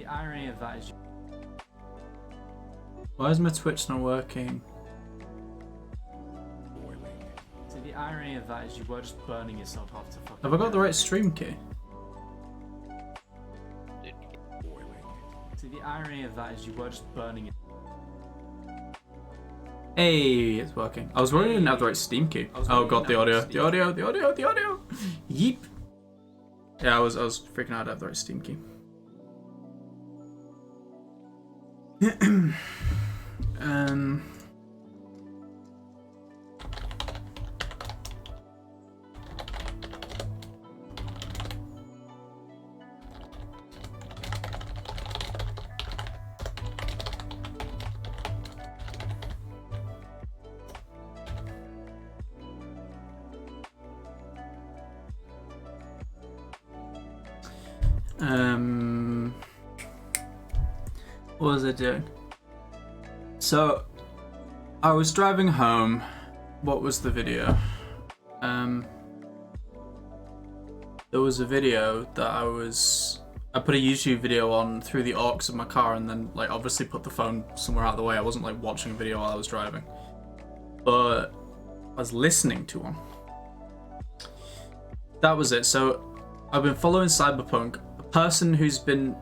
the irony of that is... Why is my Twitch not working? See, the irony of that is you were just burning yourself off to fucking... Have I got the right stream key? See, the irony of that is you were just burning it. Hey, it's working. I was worried I didn't have the right Steam key. Oh god, the audio. The audio, the audio, the audio! Yeep! Yeah, I was freaking out to have the right Steam key. What was I doing? So, I was driving home. What was the video? There was a video that I put a YouTube video on through the aux of my car and then like obviously put the phone somewhere out of the way. I wasn't like watching a video while I was driving. But I was listening to one. That was it. So I've been following Cyberpunk. A person who's been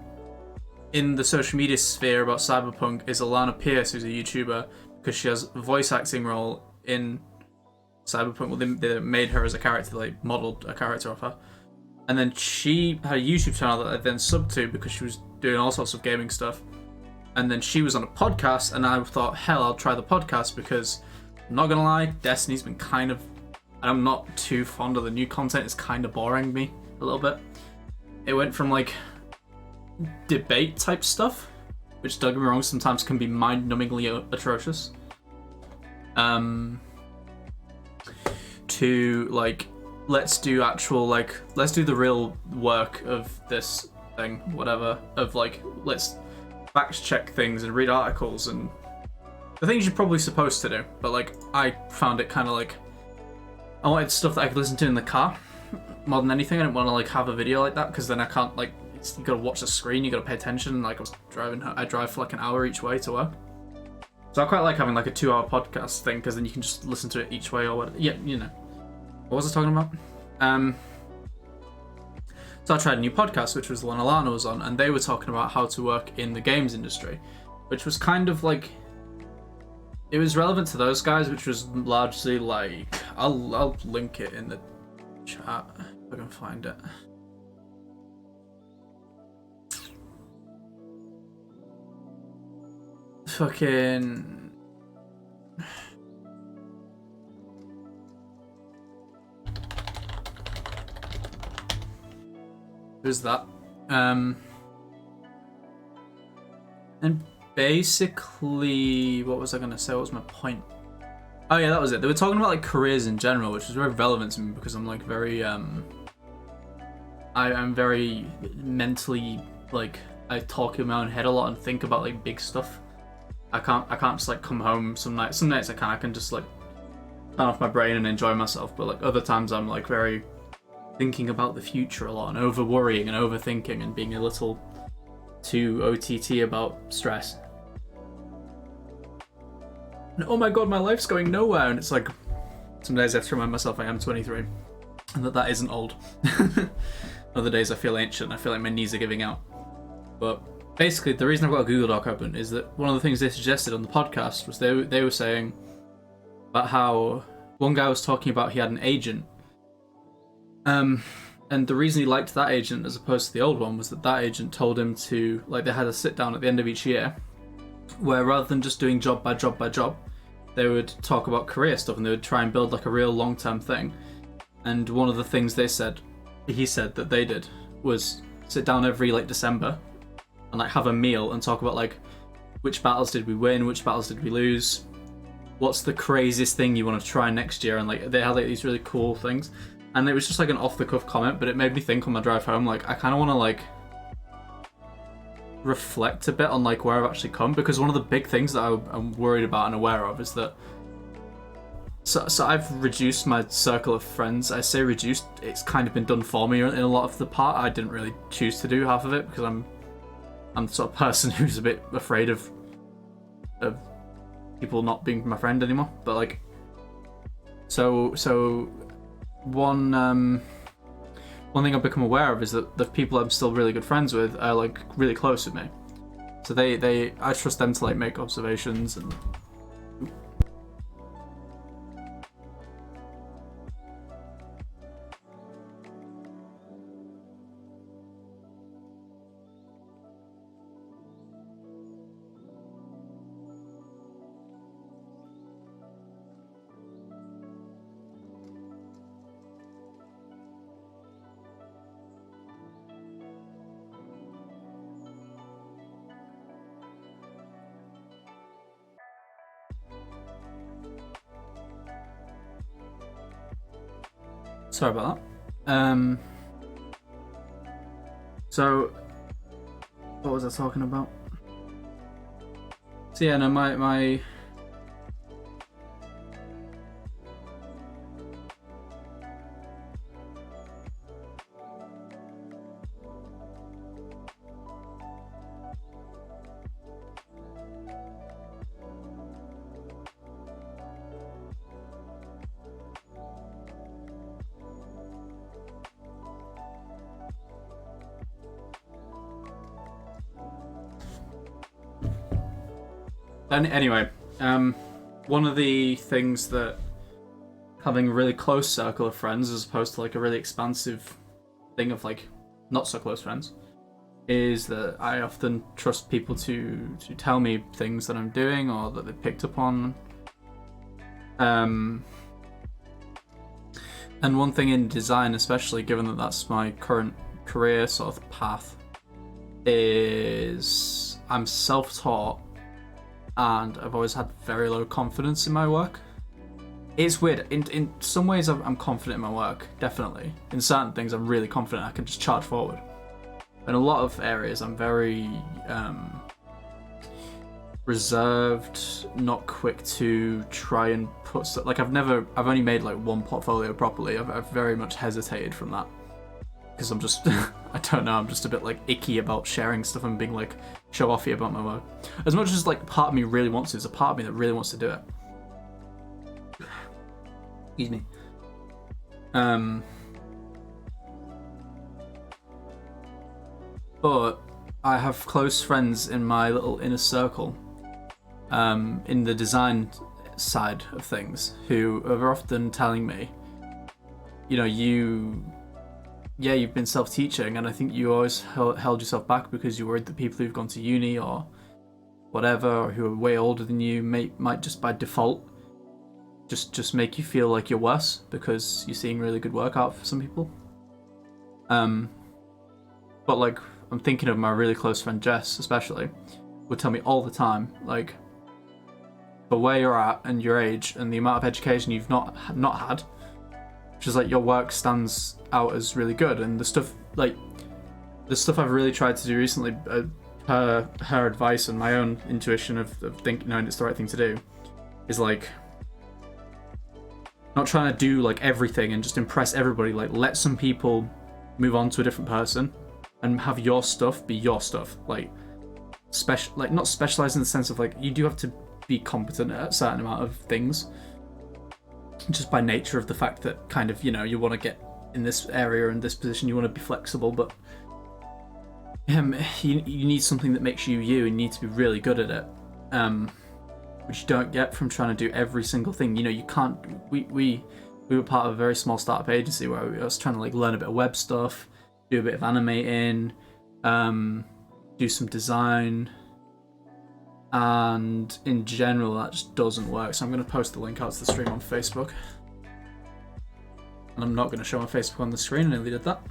in the social media sphere about Cyberpunk is Alana Pierce, who's a YouTuber, because she has a voice acting role in Cyberpunk. Well, they made her as a character, they modelled a character of her. And then she had a YouTube channel that I then subbed to because she was doing all sorts of gaming stuff. And then she was on a podcast, and I thought, hell, I'll try the podcast because, I'm not gonna lie, Destiny's been kind of... I'm not too fond of the new content, it's kind of boring me a little bit. It went from like debate type stuff, which don't get me wrong, sometimes can be mind-numbingly atrocious, to like let's do the real work of this thing, whatever, of like let's fact check things and read articles and the things you're probably supposed to do, but like I found it kind of like I wanted stuff that I could listen to in the car more than anything. I didn't want to like have a video like that because then I can't like you gotta watch the screen, you gotta pay attention. Like I drive for like an hour each way to work, so I quite like having like a 2-hour podcast thing because then you can just listen to it each way or whatever. Yeah, you know. What was I talking about? So I tried a new podcast, which was the one Alana was on, and they were talking about how to work in the games industry, which was kind of like it was relevant to those guys, which was largely like I'll link it in the chat if I can find it. Fucking who's that? And basically, what was I gonna say? What was my point? Oh yeah, that was it. They were talking about like careers in general, which was very relevant to me because I'm like very I'm very mentally like I talk in my own head a lot and think about like big stuff. I can't just like come home some nights I can just like turn off my brain and enjoy myself, but like other times I'm like very thinking about the future a lot and over worrying and overthinking and being a little too OTT about stress. And oh my god, my life's going nowhere, and it's like some days I have to remind myself I am 23 and that isn't old. Other days I feel ancient, I feel like my knees are giving out. But basically, the reason I've got a Google Doc open is that one of the things they suggested on the podcast was they were saying about how one guy was talking about he had an agent. And the reason he liked that agent as opposed to the old one was that agent told him to, like, they had a sit down at the end of each year where rather than just doing job by job by job, they would talk about career stuff and they would try and build like a real long-term thing. And one of the things he said that they did was sit down every like December and like have a meal and talk about like which battles did we win, which battles did we lose, what's the craziest thing you want to try next year, and like they had like these really cool things. And it was just like an off-the-cuff comment, but it made me think on my drive home, like I kind of want to like reflect a bit on like where I've actually come, because one of the big things that I'm worried about and aware of is that so I've reduced my circle of friends. I say reduced, it's kind of been done for me in a lot of the part. I didn't really choose to do half of it because I'm I'm the sort of person who's a bit afraid of people not being my friend anymore. But like, so one thing I've become aware of is that the people I'm still really good friends with are like really close with me. So I trust them to like make observations and. Sorry about that. So what was I talking about? So yeah, no, my anyway, one of the things that having a really close circle of friends as opposed to like a really expansive thing of like not so close friends is that I often trust people to tell me things that I'm doing or that they picked up on. And one thing in design, especially given that that's my current career sort of path, is I'm self-taught and I've always had very low confidence in my work. It's weird. In some ways, I'm confident in my work, definitely. In certain things, I'm really confident I can just charge forward. In a lot of areas, I'm very reserved, not quick to try and put stuff. Like I've only made like one portfolio properly. I've very much hesitated from that because I'm just, I don't know, I'm just a bit like icky about sharing stuff and being like show-offy about my work. As much as like part of me really wants to, there's a part of me that really wants to do it. Excuse me. But I have close friends in my little inner circle, in the design side of things, who are often telling me, you know, you've been self-teaching, and I think you always held yourself back because you're worried that people who've gone to uni or whatever, or who are way older than you, might just by default just make you feel like you're worse because you're seeing really good work out for some people. But like, I'm thinking of my really close friend Jess, especially, would tell me all the time, like, for where you're at and your age and the amount of education you've not had, which is like your work stands out as really good. And the stuff I've really tried to do recently, her advice and my own intuition of knowing it's the right thing to do, is like not trying to do like everything and just impress everybody. Like, let some people move on to a different person and have your stuff be your stuff. Like not specialize in the sense of like you do have to be competent at a certain amount of things, just by nature of the fact that kind of, you know, you want to get in this area and this position, you want to be flexible, but you need something that makes you you, and you need to be really good at it, which you don't get from trying to do every single thing. You know, you can't. We were part of a very small startup agency where I was trying to like learn a bit of web stuff, do a bit of animating, do some design, and in general that just doesn't work. So I'm going to post the link out to the stream on Facebook, and I'm not going to show my Facebook on the screen. I nearly did that.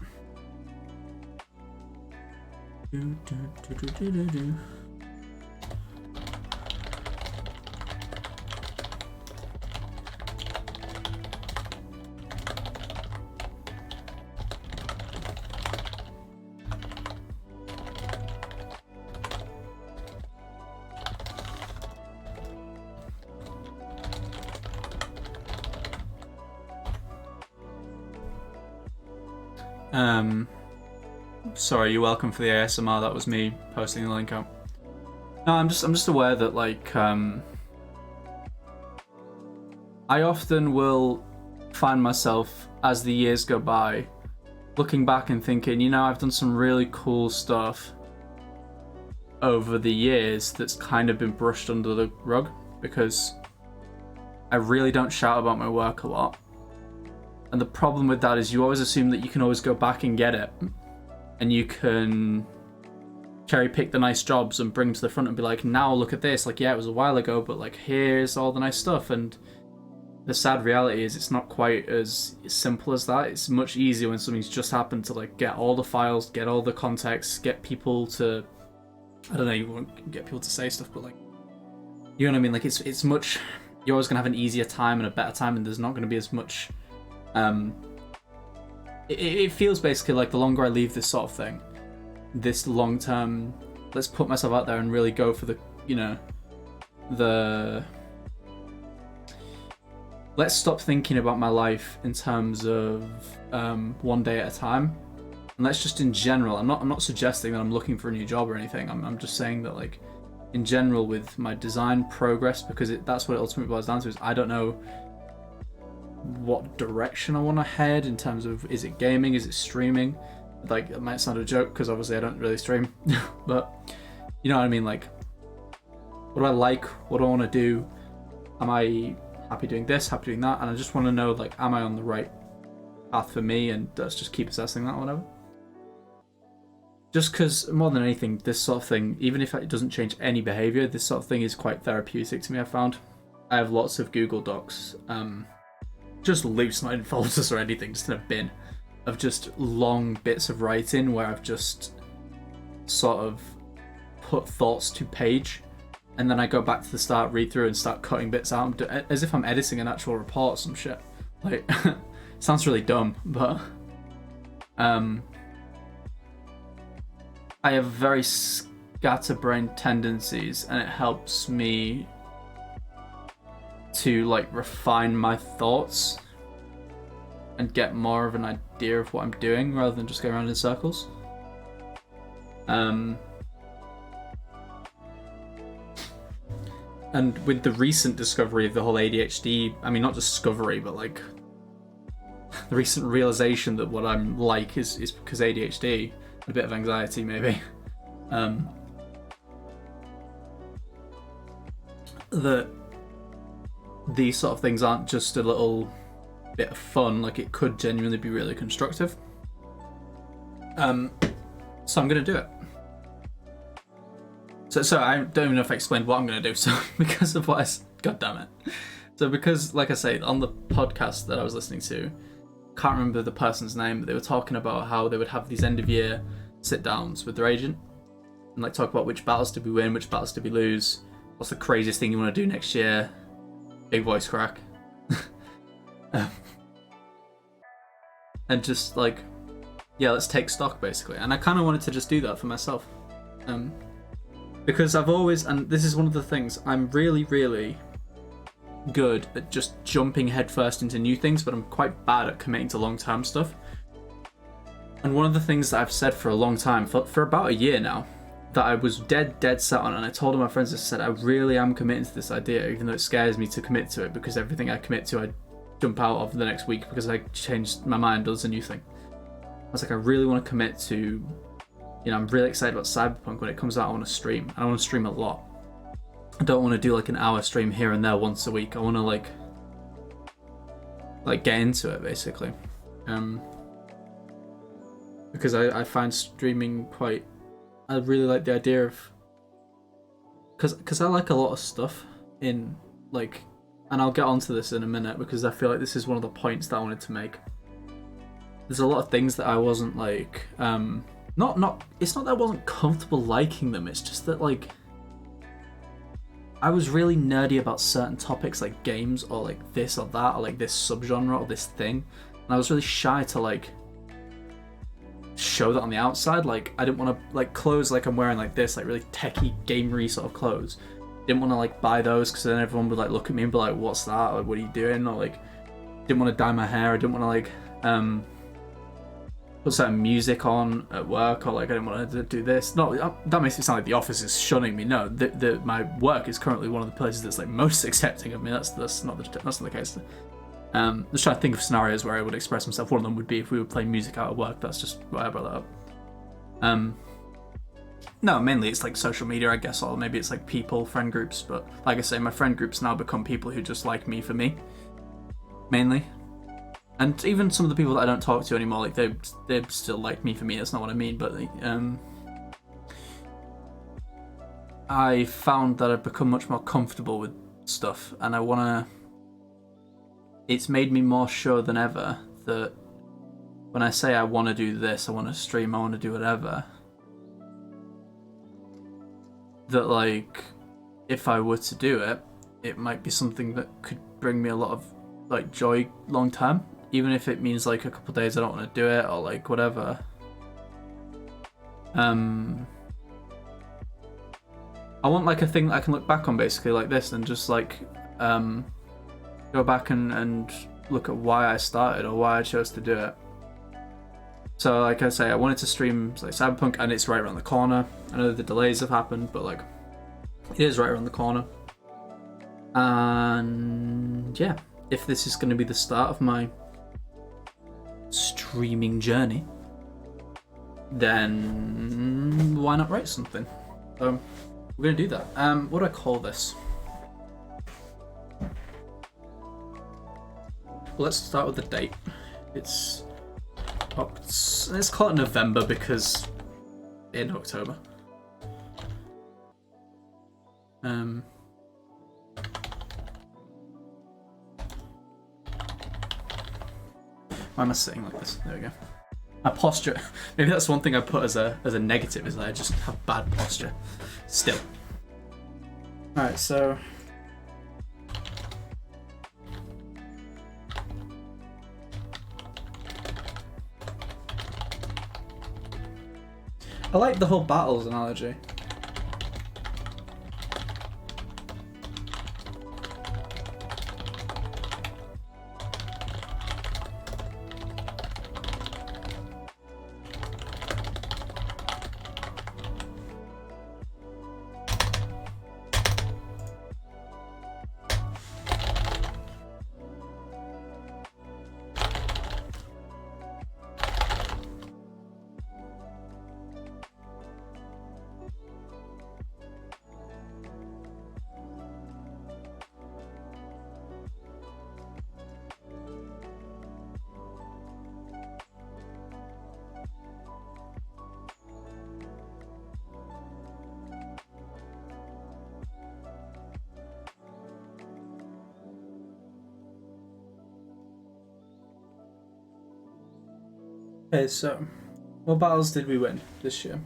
Sorry, you're welcome for the ASMR. That was me posting the link out. No, I'm just aware that like I often will find myself as the years go by looking back and thinking, you know, I've done some really cool stuff over the years that's kind of been brushed under the rug because I really don't shout about my work a lot. And the problem with that is you always assume that you can always go back and get it. And you can cherry pick the nice jobs and bring to the front and be like, now look at this. Like, yeah, it was a while ago, but like, here's all the nice stuff. And the sad reality is it's not quite as simple as that. It's much easier when something's just happened to like get all the files, get all the context, get people to, I don't know, you won't get people to say stuff, but like, you know what I mean? Like, it's much, you're always going to have an easier time and a better time, and there's not going to be as much, it feels basically like the longer I leave this sort of thing, this long term, let's put myself out there and really go for the, you know, let's stop thinking about my life in terms of one day at a time, and let's just in general. I'm not suggesting that I'm looking for a new job or anything. I'm just saying that like in general with my design progress, because that's what it ultimately boils down to. Is I don't know what direction I want to head in terms of, is it gaming, is it streaming? Like, it might sound a joke because obviously I don't really stream, but you know what I mean? Like, what do I like? What do I want to do? Am I happy doing this, happy doing that? And I just want to know, like, am I on the right path for me? And let's just keep assessing that, whatever. Just because, more than anything, this sort of thing, even if it doesn't change any behavior, this sort of thing is quite therapeutic to me, I've found. I have lots of Google Docs, just loose, not in folders or anything, just in a bin of just long bits of writing where I've just sort of put thoughts to page, and then I go back to the start, read through, and start cutting bits out as if I'm editing an actual report or some shit. Like, sounds really dumb, but I have very scatterbrained tendencies, and it helps me to like refine my thoughts and get more of an idea of what I'm doing rather than just go around in circles. And with the recent discovery of the whole ADHD, I mean, not discovery, but like the recent realization that what I'm like is because ADHD, a bit of anxiety maybe, that these sort of things aren't just a little bit of fun, like it could genuinely be really constructive. So I'm gonna do it. So I don't even know if I explained what I'm gonna do, so because of what god damn it. So because, like I say, on the podcast that I was listening to, can't remember the person's name, but they were talking about how they would have these end of year sit downs with their agent and like talk about which battles did we win, which battles did we lose, what's the craziest thing you want to do next year. Big voice crack. And just like, yeah, let's take stock basically. And I kind of wanted to just do that for myself. Because I've always, and this is one of the things, I'm really, really good at just jumping headfirst into new things, but I'm quite bad at committing to long-term stuff. And one of the things that I've said for a long time, for about a year now, that I was dead set on, and I told all my friends, I said, I really am committing to this idea, even though it scares me to commit to it, because everything I commit to, I jump out of the next week because I changed my mind, does a new thing. I was like, I really want to commit to, you know, I'm really excited about Cyberpunk. When it comes out, I want to stream. I want to stream a lot. I don't want to do like an hour stream here and there once a week. I want to like get into it basically. Because I find streaming quite, I really like the idea of, because I like a lot of stuff in, like, and I'll get onto this in a minute because I feel like this is one of the points that I wanted to make. There's a lot of things that I wasn't like, it's not that I wasn't comfortable liking them, it's just that like, I was really nerdy about certain topics like games or like this or that or like this subgenre or this thing, and I was really shy to like show that on the outside. Like, I didn't want to like clothes like I'm wearing like this, like really techie gamery sort of clothes. Didn't want to like buy those because then everyone would like look at me and be like, what's that, like what are you doing? Or like, didn't want to dye my hair. I didn't want to like put certain music on at work, or like I didn't want to do this. No, that makes it sound like the office is shunning me. No, my work is currently one of the places that's like most accepting of me. That's not the case. Just trying to think of scenarios where I would express myself. One of them would be if we were playing music out of work. That's just why I brought that up. No, mainly it's like social media, I guess, or maybe it's like people, friend groups. But like I say, my friend groups now become people who just like me for me, mainly. And even some of the people that I don't talk to anymore, like they still like me for me. That's not what I mean, but I found that I've become much more comfortable with stuff, and I wanna. It's made me more sure than ever that when I say I want to do this, I want to stream, I want to do whatever, that like if I were to do it, it might be something that could bring me a lot of like joy long term. Even if it means like a couple of days I don't want to do it or like whatever. I want like a thing that I can look back on basically like this and just like go back and look at why I started or why I chose to do it. So like I say, I wanted to stream like Cyberpunk, and it's right around the corner. I know the delays have happened, but like it is right around the corner. And yeah, if this is going to be the start of my streaming journey, then why not write something? So we're gonna do that. What do I call this? Well, let's start with the date. Let's call it November because in October. Why am I sitting like this? There we go. My posture. Maybe that's one thing I put as a negative, is that I just have bad posture. Still. Alright, so I like the whole battles analogy. Okay, so what battles did we win this year?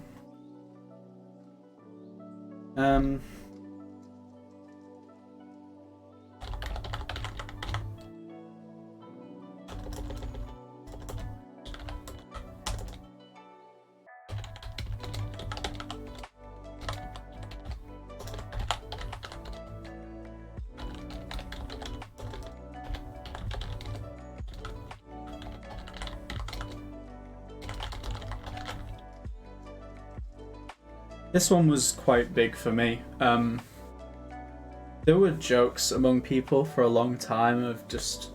This one was quite big for me. There were jokes among people for a long time of just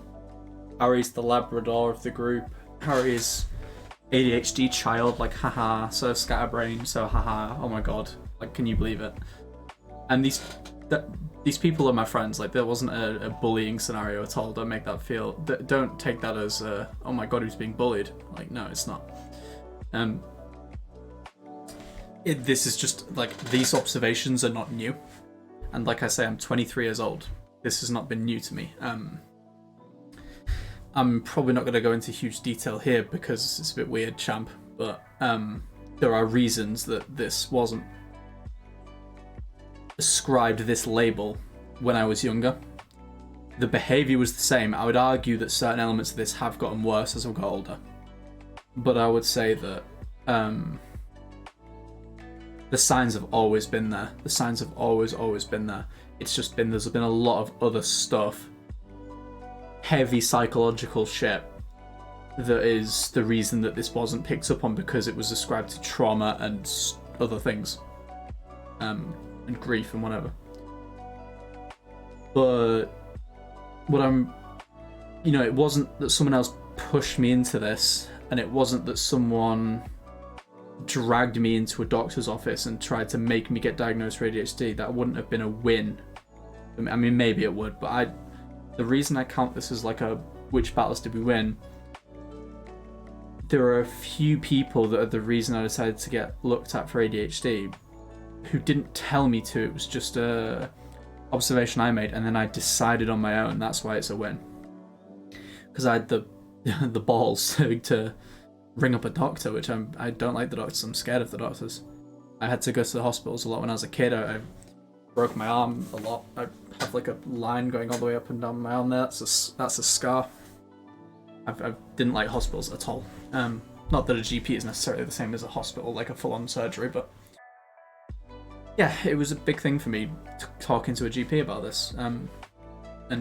Harry's the Labrador of the group. Harry's ADHD child, like haha, so scatterbrained, so haha, oh my god, like can you believe it? And these people are my friends. Like there wasn't a bullying scenario at all. Don't make that feel. Don't take that as oh my god, who's being bullied? Like no, it's not. This is just like these observations are not new, and like I say, I'm 23 years old. This has not been new to me. I'm probably not going to go into huge detail here because it's a bit weird, champ. But there are reasons that this wasn't ascribed this label when I was younger. The behaviour was the same. I would argue that certain elements of this have gotten worse as I've got older, but I would say that the signs have always been there. The signs have always been there. It's just been, there's been a lot of other stuff, heavy psychological shit, that is the reason that this wasn't picked up on, because it was ascribed to trauma and other things, and grief and whatever. But what I'm, it wasn't that someone else pushed me into this, and it wasn't that someone dragged me into a doctor's office and tried to make me get diagnosed with ADHD. That wouldn't have been a win. I mean, maybe it would, but the reason I count this as like a which battles did we win, there are a few people that are the reason I decided to get looked at for ADHD who didn't tell me to. It was just a observation I made, and then I decided on my own. That's why it's a win, because I had the the balls to ring up a doctor, which I don't like the doctors. I'm scared of the doctors. I had to go to the hospitals a lot when I was a kid. I broke my arm a lot. I have like a line going all the way up and down my arm there. That's a scar. I didn't like hospitals at all. Not that a GP is necessarily the same as a hospital, like a full-on surgery, but yeah, it was a big thing for me talking to a GP about this, and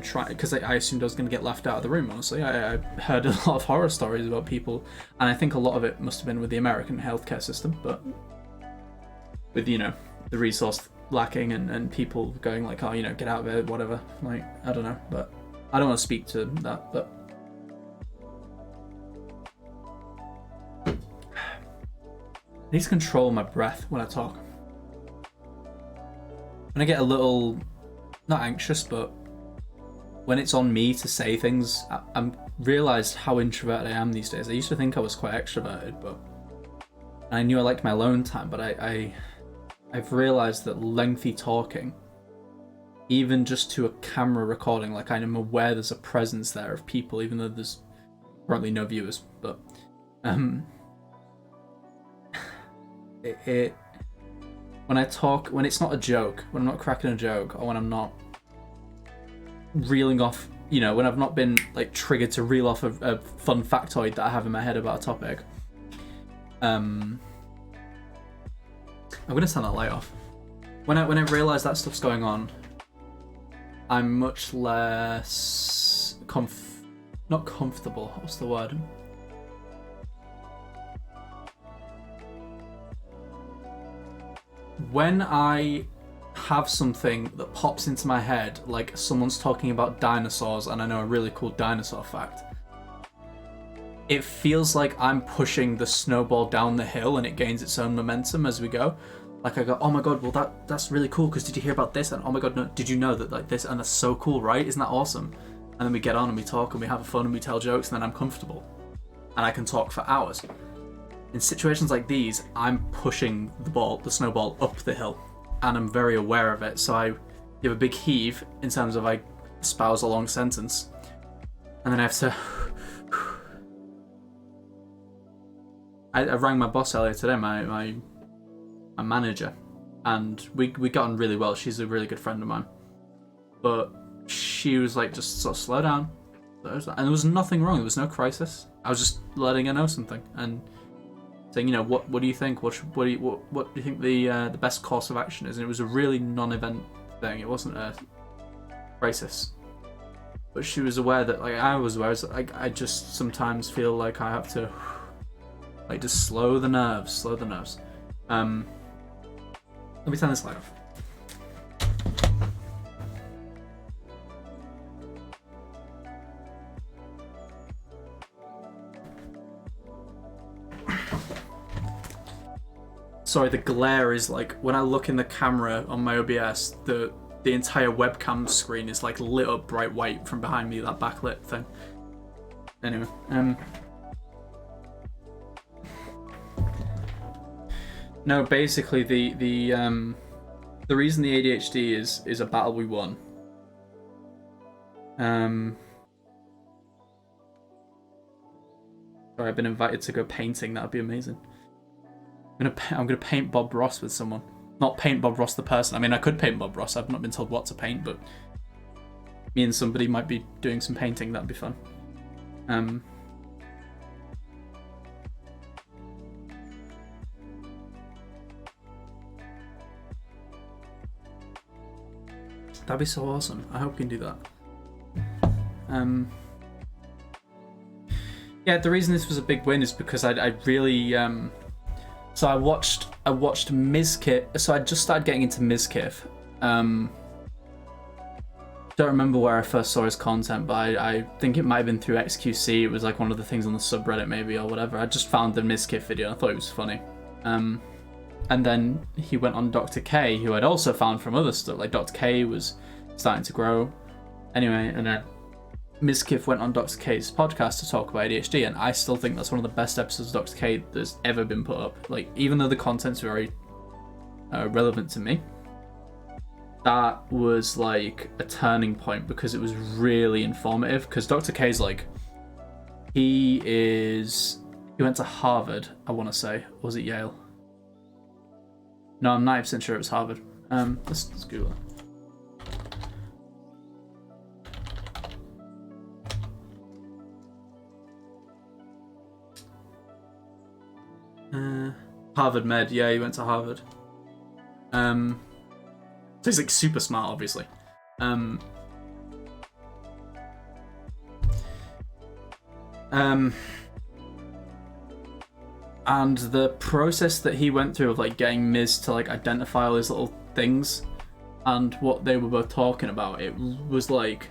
try, because I assumed I was going to get laughed out of the room. Honestly, I heard a lot of horror stories about people, and I think a lot of it must have been with the American healthcare system, but with the resource lacking and people going like, oh, get out of it, whatever. Like, I don't know, but I don't want to speak to that, but I need to control my breath when I talk. When I get a little, not anxious, but when it's on me to say things, I'm realised how introverted I am these days. I used to think I was quite extroverted, but I knew I liked my alone time, but I've realised that lengthy talking, even just to a camera recording, like I'm aware there's a presence there of people, even though there's currently no viewers, but when I talk, when it's not a joke, when I'm not cracking a joke, or when I'm not reeling off, when I've not been like triggered to reel off a fun factoid that I have in my head about a topic, I'm gonna turn that light off. When I realise that stuff's going on, I'm much less not comfortable. What's the word? When I have something that pops into my head, like someone's talking about dinosaurs and I know a really cool dinosaur fact, it feels like I'm pushing the snowball down the hill and it gains its own momentum as we go. Like I go, oh my god, well that's really cool, because did you hear about this? And oh my god, no, did you know that like this? And that's so cool, right? Isn't that awesome? And then we get on and we talk and we have fun and we tell jokes, and then I'm comfortable and I can talk for hours. In situations like these, I'm pushing the snowball up the hill, and I'm very aware of it. So I give a big heave in terms of I espouse a long sentence, and then I have to. I rang my boss earlier today, my manager, and we got on really well. She's a really good friend of mine, but she was like, just sort of slow down, and there was nothing wrong. There was no crisis. I was just letting her know something and saying, what do you think? What do you think the best course of action is? And it was a really non-event thing. It wasn't a crisis, but she was aware that, like I was aware, that I just sometimes feel like I have to, like, just slow the nerves. Let me turn this light off. Sorry, the glare is like, when I look in the camera on my OBS, the entire webcam screen is like lit up bright white from behind me, that backlit thing. Anyway, no, basically the reason the ADHD is a battle we won. Sorry, I've been invited to go painting. That'd be amazing. I'm gonna paint Bob Ross with someone. Not paint Bob Ross the person. I mean, I could paint Bob Ross. I've not been told what to paint, but me and somebody might be doing some painting. That'd be fun. That'd be so awesome. I hope we can do that. Yeah, the reason this was a big win is because I really so I watched Mizkif. So I just started getting into Mizkif. Don't remember where I first saw his content, but I think it might have been through XQC. It was like one of the things on the subreddit maybe or whatever. I just found the Mizkif video. I thought it was funny. And then he went on Dr. K, who I'd also found from other stuff. Like Dr. K was starting to grow. Anyway, and then Mizkif went on Dr. K's podcast to talk about ADHD, and I still think that's one of the best episodes of Dr. K that's ever been put up. Like, even though the content's very relevant to me, that was like a turning point because it was really informative. Because Dr. K's like, he went to Harvard, I want to say. Or was it Yale? No, I'm 90% sure it was Harvard. Let's Google it. Harvard Med, yeah, he went to Harvard. So he's like super smart, obviously. And the process that he went through of like getting Miz to like identify all these little things and what they were both talking about, it was like,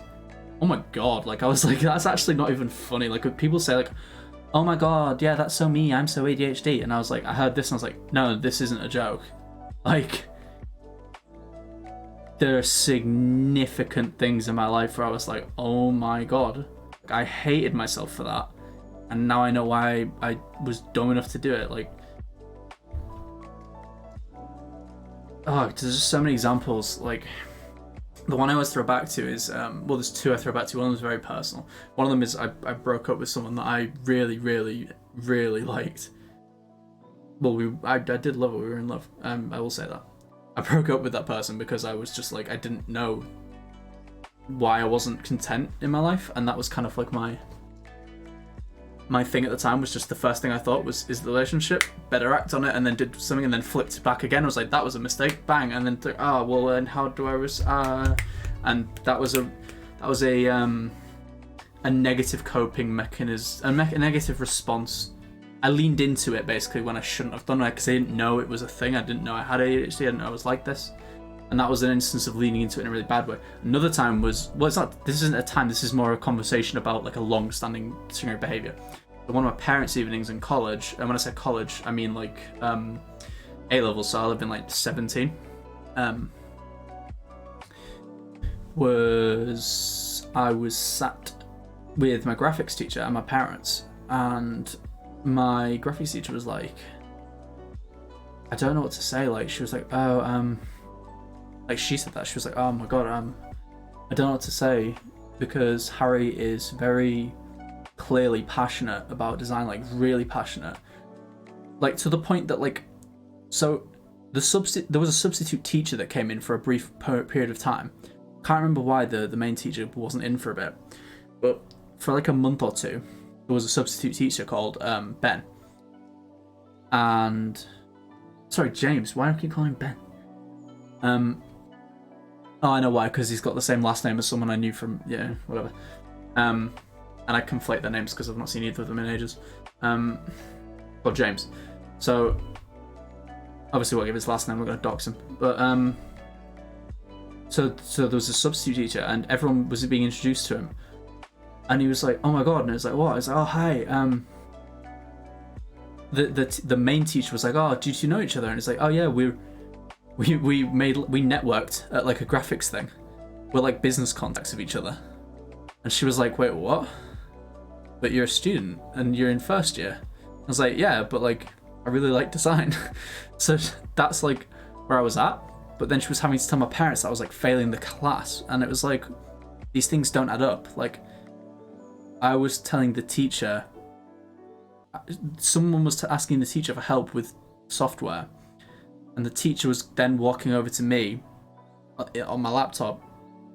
oh my god, like I was like, that's actually not even funny. Like when people say like, oh my god, yeah, that's so me, I'm so ADHD. And I was like, I heard this and I was like, no, this isn't a joke. Like, there are significant things in my life where I was like, oh my god. Like, I hated myself for that. And now I know why I was dumb enough to do it. Like, oh, there's just so many examples. Like, the one I always throw back to is, well, there's two I throw back to. One of them is very personal. One of them is I broke up with someone that I really, really, really liked. Well, I did love her. We were in love. I will say that. I broke up with that person because I was just like, I didn't know why I wasn't content in my life. And that was kind of like my thing at the time. Was just the first thing I thought was, is the relationship, better act on it, and then did something and then flipped back again. I was like, that was a mistake, bang, and then well, and how do I and that was a negative coping mechanism, a negative response. I leaned into it basically when I shouldn't have done it because I didn't know it was a thing. I didn't know I had ADHD. I didn't know I was like this, and that was an instance of leaning into it in a really bad way. Another time was, well, it's not. This isn't a time. This is more a conversation about like a long-standing string of behavior. One of my parents' evenings in college, and when I say college, I mean like A-level, so I lived in like 17, I was sat with my graphics teacher and my parents, and my graphics teacher was like, I don't know what to say, like, she was like, like she said that, she was like, oh my god, I don't know what to say, because Harry is very clearly passionate about design, like really passionate, like to the point that like, so there was a substitute teacher that came in for a brief period of time. Can't remember why the main teacher wasn't in for a bit, but for like a month or two there was a substitute teacher called Ben, and sorry, James, why do I keep calling him Ben? Oh, I know why, because he's got the same last name as someone I knew from, yeah, whatever. And I conflate their names because I've not seen either of them in ages. Well, James. So, obviously won't give his last name, we're going to dox him. But, so there was a substitute teacher and everyone was being introduced to him. And he was like, oh my god, and it was like, what? I was like, oh, hi. The main teacher was like, oh, did you know each other? And it's like, oh yeah, we networked at like a graphics thing. We're like business contacts of each other. And she was like, wait, what? But you're a student and you're in first year. I was like, yeah, but like I really like design. So that's like where I was at. But then she was having to tell my parents that I was like failing the class, and it was like, these things don't add up. Like, I was telling the teacher, someone was asking the teacher for help with software, and the teacher was then walking over to me on my laptop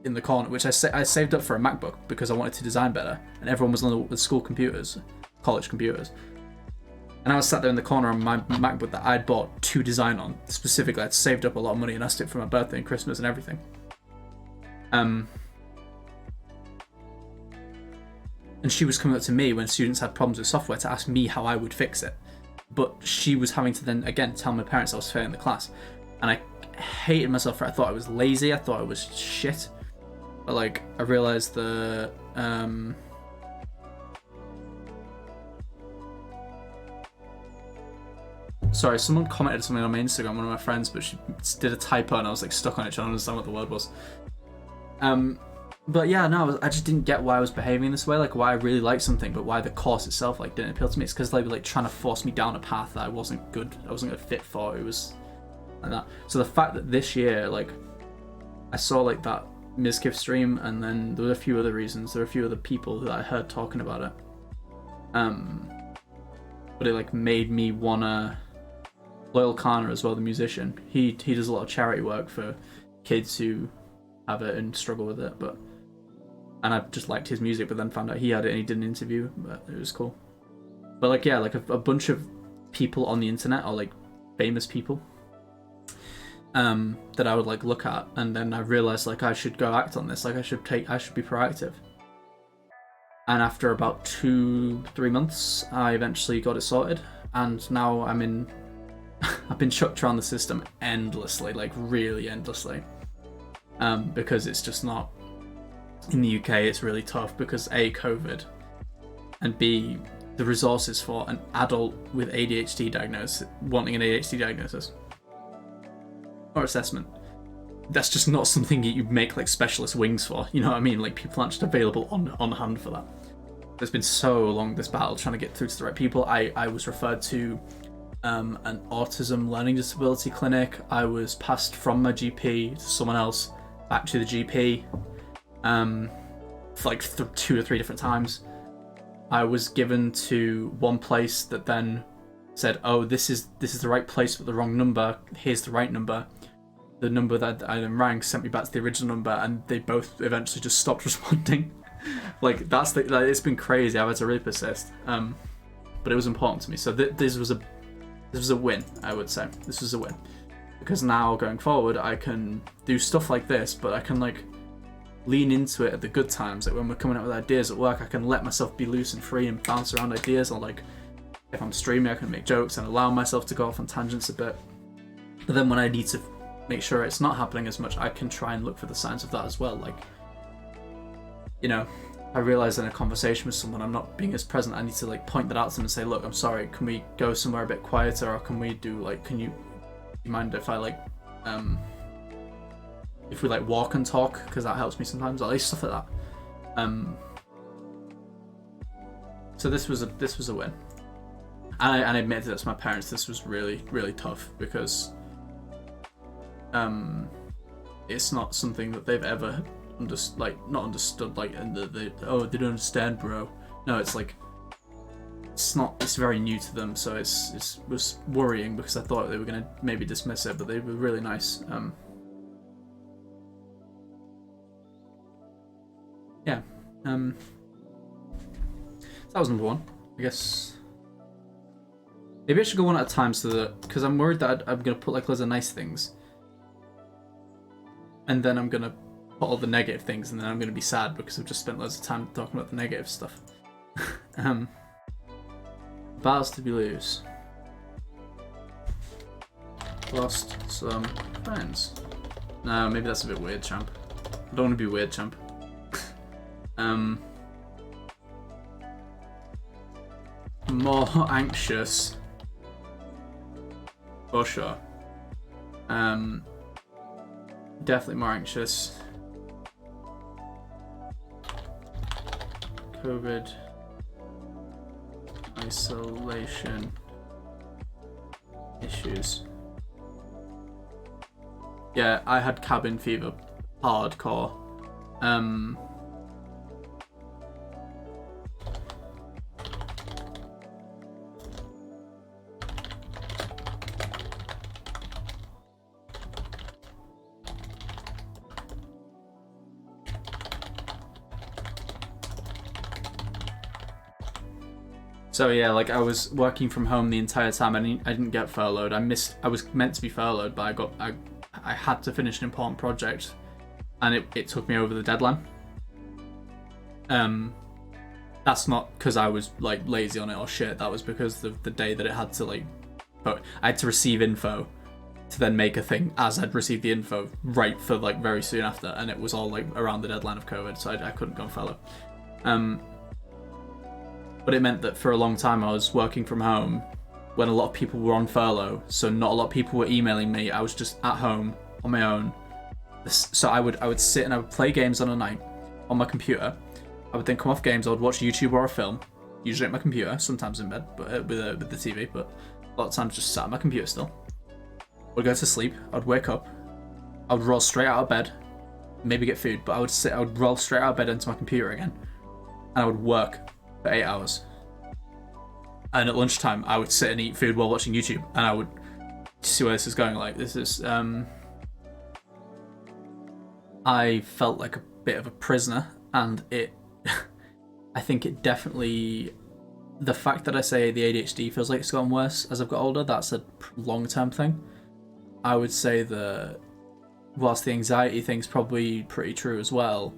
in the corner, which I saved up for a MacBook because I wanted to design better, and everyone was on the school computers, college computers. And I was sat there in the corner on my MacBook that I'd bought to design on. Specifically, I'd saved up a lot of money and asked it for my birthday and Christmas and everything. And she was coming up to me when students had problems with software to ask me how I would fix it. But she was having to then, again, tell my parents I was failing the class. And I hated myself for it. I thought I was lazy. I thought I was shit. But, like, I realised the... Sorry, someone commented something on my Instagram, one of my friends, but she did a typo and I was, like, stuck on it trying to understand what the word was. But yeah, no, I just didn't get why I was behaving this way, like why I really liked something, but why the course itself like didn't appeal to me. It's because they were like trying to force me down a path that I wasn't a good fit for. It was like that. So the fact that this year, like, I saw like that Mizkif stream, and then there were a few other reasons. There were a few other people that I heard talking about it. But it like made me wanna. Loyal Kana as well, the musician. He does a lot of charity work for kids who have it and struggle with it, and I just liked his music, but then found out he had it and he did an interview, but it was cool. But like, yeah, like a bunch of people on the internet are like famous people that I would like look at, and then I realized like I should go act on this, like I should be proactive. And after about 2-3 months, I eventually got it sorted, and now I've been chucked around the system endlessly, like really endlessly, because it's just not. In the UK, it's really tough because A, COVID, and B, the resources for an adult with ADHD diagnosis, wanting an ADHD diagnosis or assessment, that's just not something you make like specialist wings for, you know what I mean? Like, people aren't just available on hand for that. There's been so long this battle trying to get through to the right people. I was referred to an autism learning disability clinic. I was passed from my GP to someone else, back to the GP. Like 2 or 3 different times. I was given to one place that then said, "Oh, this is the right place but the wrong number. Here's the right number." The number that I then rang sent me back to the original number, and they both eventually just stopped responding. Like, it's been crazy. I've had to really persist. But it was important to me. So this was a win, I would say. This was a win because now going forward, I can do stuff like this, but I can like lean into it at the good times. Like when we're coming up with ideas at work, I can let myself be loose and free and bounce around ideas, or like if I'm streaming, I can make jokes and allow myself to go off on tangents a bit. But then when I need to make sure it's not happening as much, I can try and look for the signs of that as well. Like, you know, I realize in a conversation with someone I'm not being as present. I need to like point that out to them and say, "Look, I'm sorry, can we go somewhere a bit quieter, or can we do like, do you mind if I like if we like walk and talk, because that helps me sometimes," at least stuff like that. So this was a win, and I admitted that to my parents. This was really, really tough because it's not something that they've ever not understood, like, and they don't understand, bro. No, it's like it's very new to them, so it was worrying because I thought they were gonna maybe dismiss it, but they were really nice. Yeah. So that was number 1, I guess. Maybe I should go one at a time, so that, because I'm worried that I'm gonna put like loads of nice things, and then I'm gonna put all the negative things, and then I'm gonna be sad because I've just spent loads of time talking about the negative stuff. Battles to be loose. Lost some friends. No, maybe that's a bit weird, champ. I don't want to be weird, champ. More anxious, for sure. Definitely more anxious. COVID, isolation, issues. Yeah, I had cabin fever, hardcore. So yeah, like I was working from home the entire time. I didn't get furloughed. I was meant to be furloughed, but I had to finish an important project, and it took me over the deadline. that's not because I was like lazy on it or shit. That was because the day that it had to like, I had to receive info to then make a thing as I'd received the info right for like very soon after, and it was all like around the deadline of COVID, so I couldn't go and follow. But it meant that for a long time I was working from home when a lot of people were on furlough, so not a lot of people were emailing me. I was just at home on my own. So I would sit and I would play games on a night on my computer. I would then come off games, I would watch YouTube or a film, usually at my computer, sometimes in bed, but with the TV, but a lot of times just sat at my computer still. I'd go to sleep, I'd wake up, I would roll straight out of bed, maybe get food, but I would roll straight out of bed into my computer again, and I would work for 8 hours. And at lunchtime, I would sit and eat food while watching YouTube, and I would see where this is going. Like, this is, I felt like a bit of a prisoner, and I think it definitely, the fact that I say the ADHD feels like it's gotten worse as I've got older, that's a long-term thing. I would say that whilst the anxiety thing's probably pretty true as well,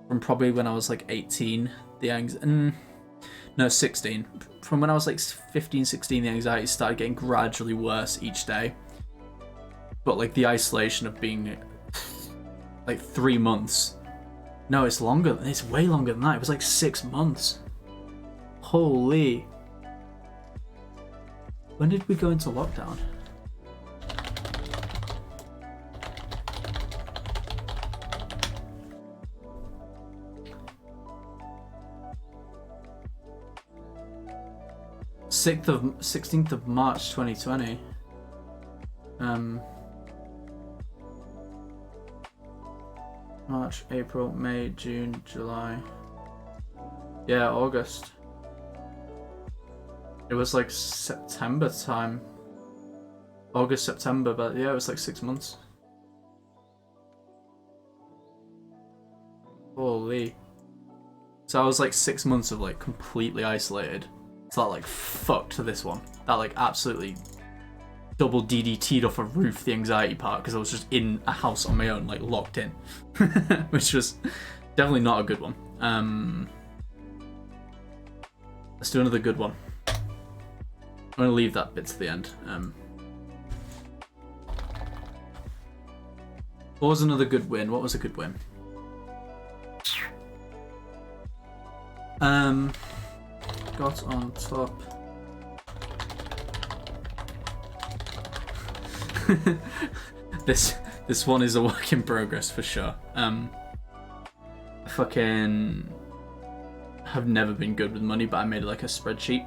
from probably when I was like 18, 16. From when I was like 15, 16, the anxiety started getting gradually worse each day. But like the isolation of being like 3 months. No, it's longer. It's way longer than that. It was like 6 months. Holy. When did we go into lockdown? The 16th of March 2020. March, April, May, June, July. Yeah, August. It was like September time. August, September, but yeah, it was like 6 months. Holy. So I was like 6 months of like completely isolated. So that like fucked this one. That like absolutely double DDT'd off a roof the anxiety part because I was just in a house on my own, like locked in. Which was definitely not a good one. Let's do another good one. I'm gonna leave that bit to the end. What was another good win? What was a good win? Got on top. This one is a work in progress for sure. I fucking have never been good with money, but I made like a spreadsheet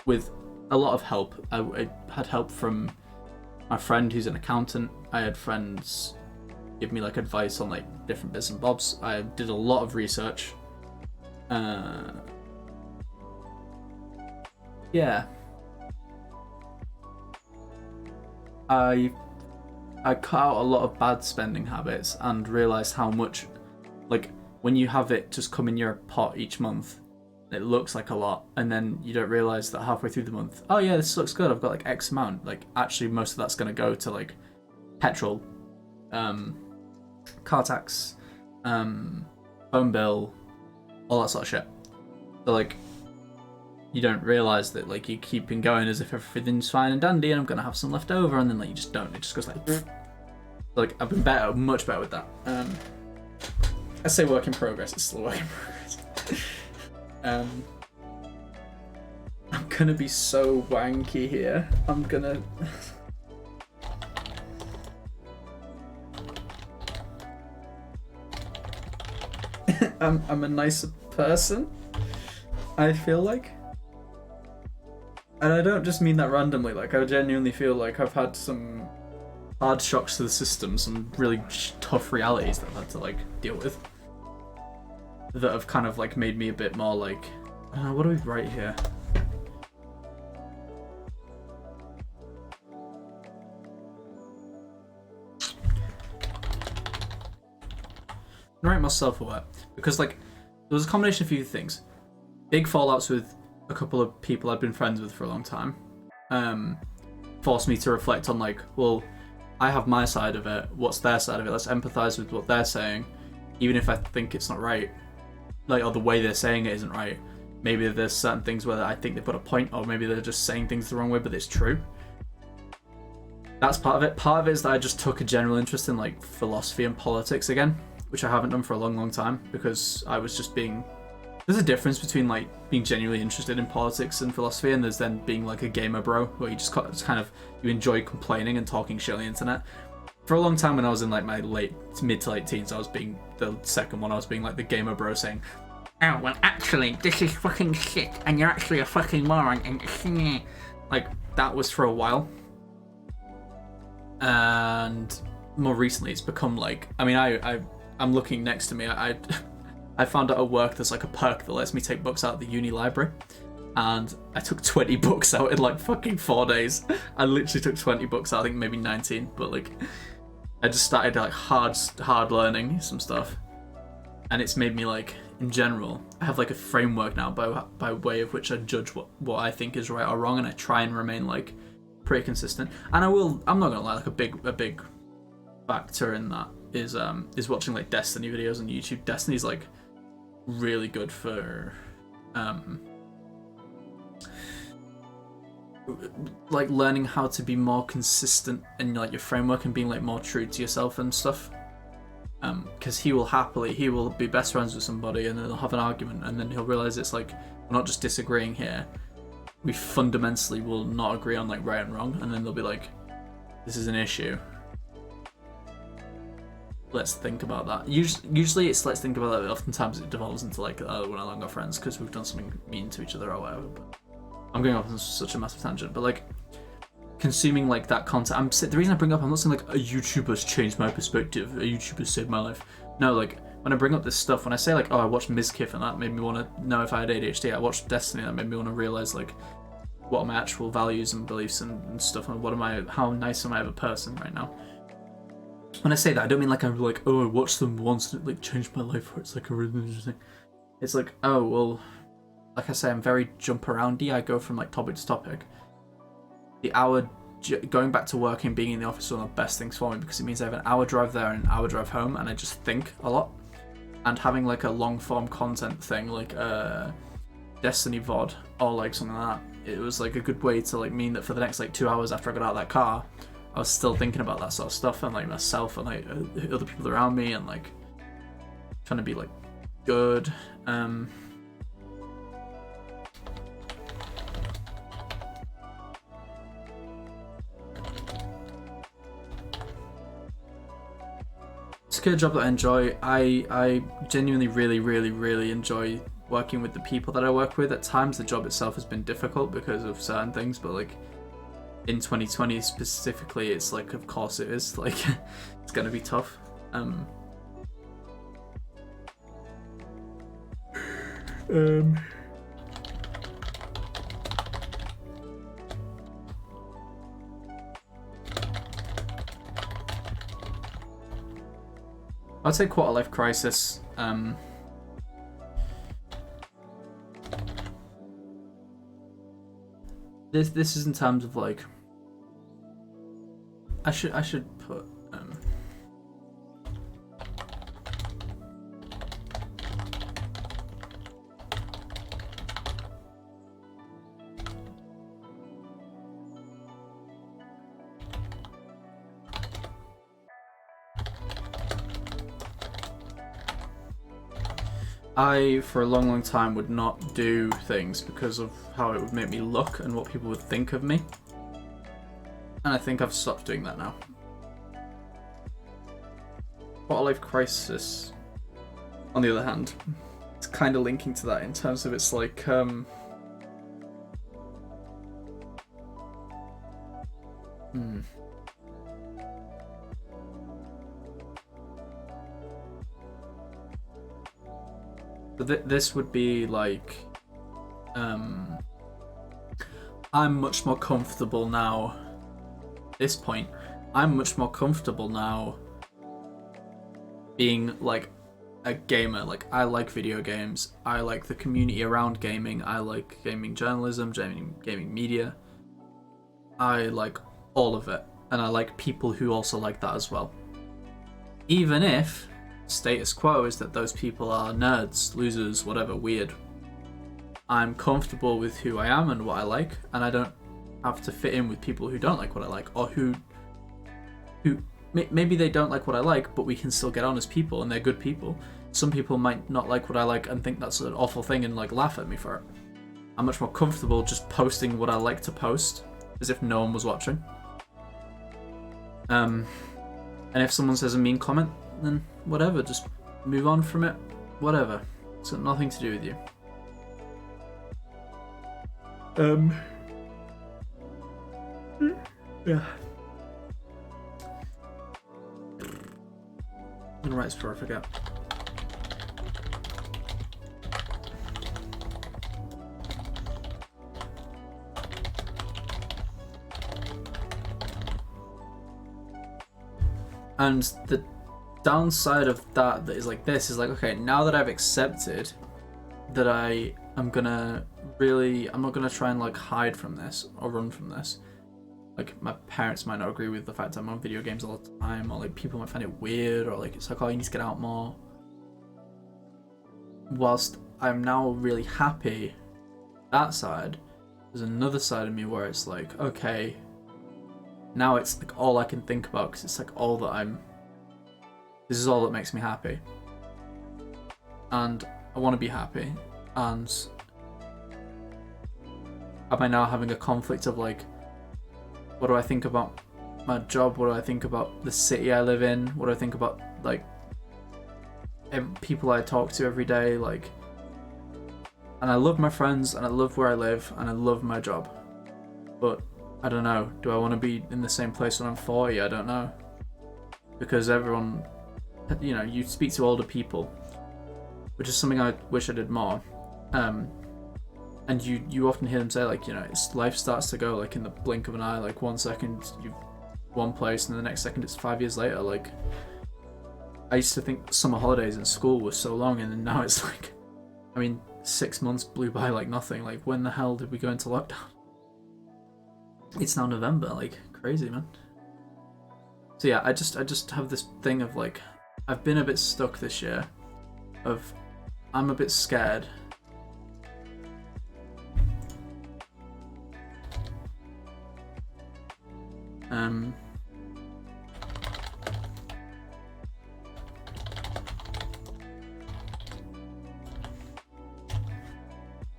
with a lot of help. I had help from my friend who's an accountant. I had friends give me like advice on like different bits and bobs. I did a lot of research. Yeah. I cut out a lot of bad spending habits and realised how much, like, when you have it just come in your pot each month, it looks like a lot, and then you don't realise that halfway through the month, oh yeah, this looks good, I've got like X amount. Like, actually most of that's going to go to like petrol, car tax, phone bill, all that sort of shit. So like, you don't realise that like you're keeping going as if everything's fine and dandy and I'm gonna have some left over, and then like you just don't. It just goes like, like I've been better, much better with that. I say work in progress. It's still a work in progress. I'm gonna be so wanky here. I'm gonna. I'm a nicer person, I feel like. And I don't just mean that randomly, like I genuinely feel like I've had some hard shocks to the system, some really tough realities that I've had to like deal with, that have kind of like made me a bit more like, what do we write here? I write myself aware, because like there was a combination of a few things. Big fallouts with a couple of people I've been friends with for a long time, forced me to reflect on like, well, I have my side of it, what's their side of it, let's empathise with what they're saying, even if I think it's not right, like, or the way they're saying it isn't right. maybe there's certain things where I think they've got a point, or maybe they're just saying things the wrong way, but it's true. That's part of it. Part of it is that I just took a general interest in like philosophy and politics again, which I haven't done for a long time, because I was just being... There's a difference between like being genuinely interested in politics and philosophy, and there's then being like a gamer bro, where you just kind of, you enjoy complaining and talking shit on the internet. For a long time when I was in like my mid to late teens, I was being the second one. I was being like the gamer bro saying, "Oh, well actually, this is fucking shit, and you're actually a fucking moron," and like, that was for a while. And more recently it's become like, I mean, I'm looking next to me, I found out at work there's like a perk that lets me take books out of the uni library, and I took 20 books out in like fucking 4 days. I literally took 20 books out, I think maybe 19, but like I just started like hard learning some stuff, and it's made me like, in general, I have like a framework now by way of which I judge what I think is right or wrong, and I try and remain like pretty consistent. And I'm not gonna lie, like a big factor in that is watching like Destiny videos on YouTube. Destiny's like really good for like learning how to be more consistent in like your framework and being like more true to yourself and stuff. Because he will be best friends with somebody, and then they'll have an argument, and then he'll realize it's like, we're not just disagreeing here, we fundamentally will not agree on like right and wrong, and then they'll be like, this is an issue, let's think about that. Usually it's let's think about that. Oftentimes it devolves into like, oh, we're no longer friends because we've done something mean to each other or whatever. But I'm going off on such a massive tangent, but like consuming like that content, the reason I bring up, I'm not saying like a YouTuber's changed my perspective, a YouTuber saved my life. No, like when I bring up this stuff, when I say like, oh, I watched Mizkif and that made me want to know if I had ADHD, I watched Destiny, that made me want to realize like what are my actual values and beliefs and stuff, and how nice am I of a person right now. When I say that, I don't mean like I'm like, oh, I watched them once and it like changed my life, or it's like a really interesting. It's like, oh, well, like I say, I'm very jump aroundy. I go from like topic to topic. The hour going back to work and being in the office is one of the best things for me, because it means I have an hour drive there and an hour drive home, and I just think a lot. And having like a long form content thing, like Destiny VOD or like something like that, it was like a good way to like mean that for the next like 2 hours after I got out of that car, I was still thinking about that sort of stuff, and like myself and like other people around me, and like trying to be like good. It's a job that I enjoy. I genuinely really enjoy working with the people that I work with. At times the job itself has been difficult because of certain things, but like in 2020 specifically, it's like, of course it is, like it's gonna be tough. I'd say quarter life crisis. This is in terms of like, I should put I, for a long time, would not do things because of how it would make me look and what people would think of me. And I think I've stopped doing that now. Quarter life crisis, on the other hand, it's kind of linking to that in terms of it's like, This would be like, I'm much more comfortable now. At this point, I'm much more comfortable now being like a gamer. Like, I like video games. I like the community around gaming. I like gaming journalism, gaming media. I like all of it, and I like people who also like that as well. Even if status quo is that those people are nerds, losers, whatever, weird. I'm comfortable with who I am and what I like, and I don't have to fit in with people who don't like what I like, or who maybe they don't like what I like, but we can still get on as people, and they're good people. Some people might not like what I like and think that's an awful thing and like laugh at me for it. I'm much more comfortable just posting what I like to post, as if no one was watching. And if someone says a mean comment, then whatever, just move on from it. Whatever. It's got nothing to do with you. Yeah. I'm gonna write this before I forget. And the downside of that is like this is like, okay, now that I've accepted that I'm not gonna try and like hide from this or run from this. Like my parents might not agree with the fact I'm on video games all the time, or like people might find it weird, or like it's like, oh, you need to get out more. Whilst I'm now really happy that side, there's another side of me where it's like, okay, now it's like all I can think about, because it's like all that this is all that makes me happy. And I want to be happy. And am I now having a conflict of like, what do I think about my job? What do I think about the city I live in? What do I think about like people I talk to every day? Like, and I love my friends, and I love where I live, and I love my job. But I don't know. Do I want to be in the same place when I'm 40? I don't know. Because everyone, you know, you speak to older people, which is something I wish I did more. And you often hear them say like, you know, life starts to go like in the blink of an eye. Like 1 second you're one place, and the next second it's 5 years later. Like, I used to think summer holidays in school were so long, and then now it's like, I mean, 6 months blew by like nothing. Like, when the hell did we go into lockdown? It's now November. Like, crazy, man. So yeah, I just have this thing of like, I've been a bit stuck this year of, I'm a bit scared.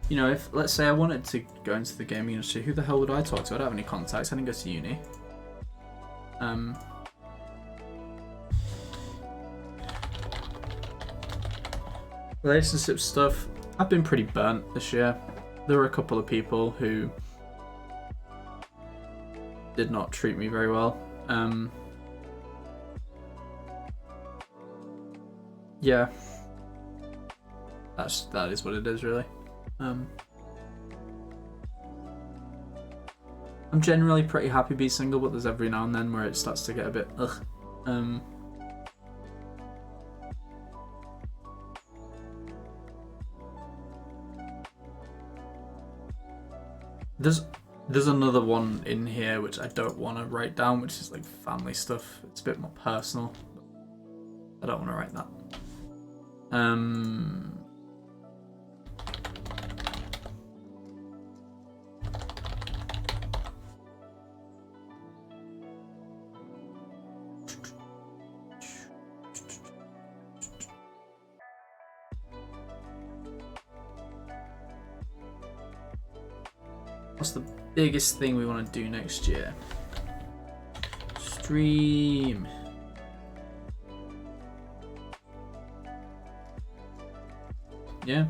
You know, if let's say I wanted to go into the gaming industry, who the hell would I talk to? I don't have any contacts. I didn't go to uni. Relationship stuff, I've been pretty burnt this year. There were a couple of people who did not treat me very well. Yeah, that is what it is, really. I'm generally pretty happy being single, but there's every now and then where it starts to get a bit ugh. There's another one in here which I don't want to write down, which is like family stuff. It's a bit more personal. I don't want to write that. What's the biggest thing we want to do next year? Stream. Yeah.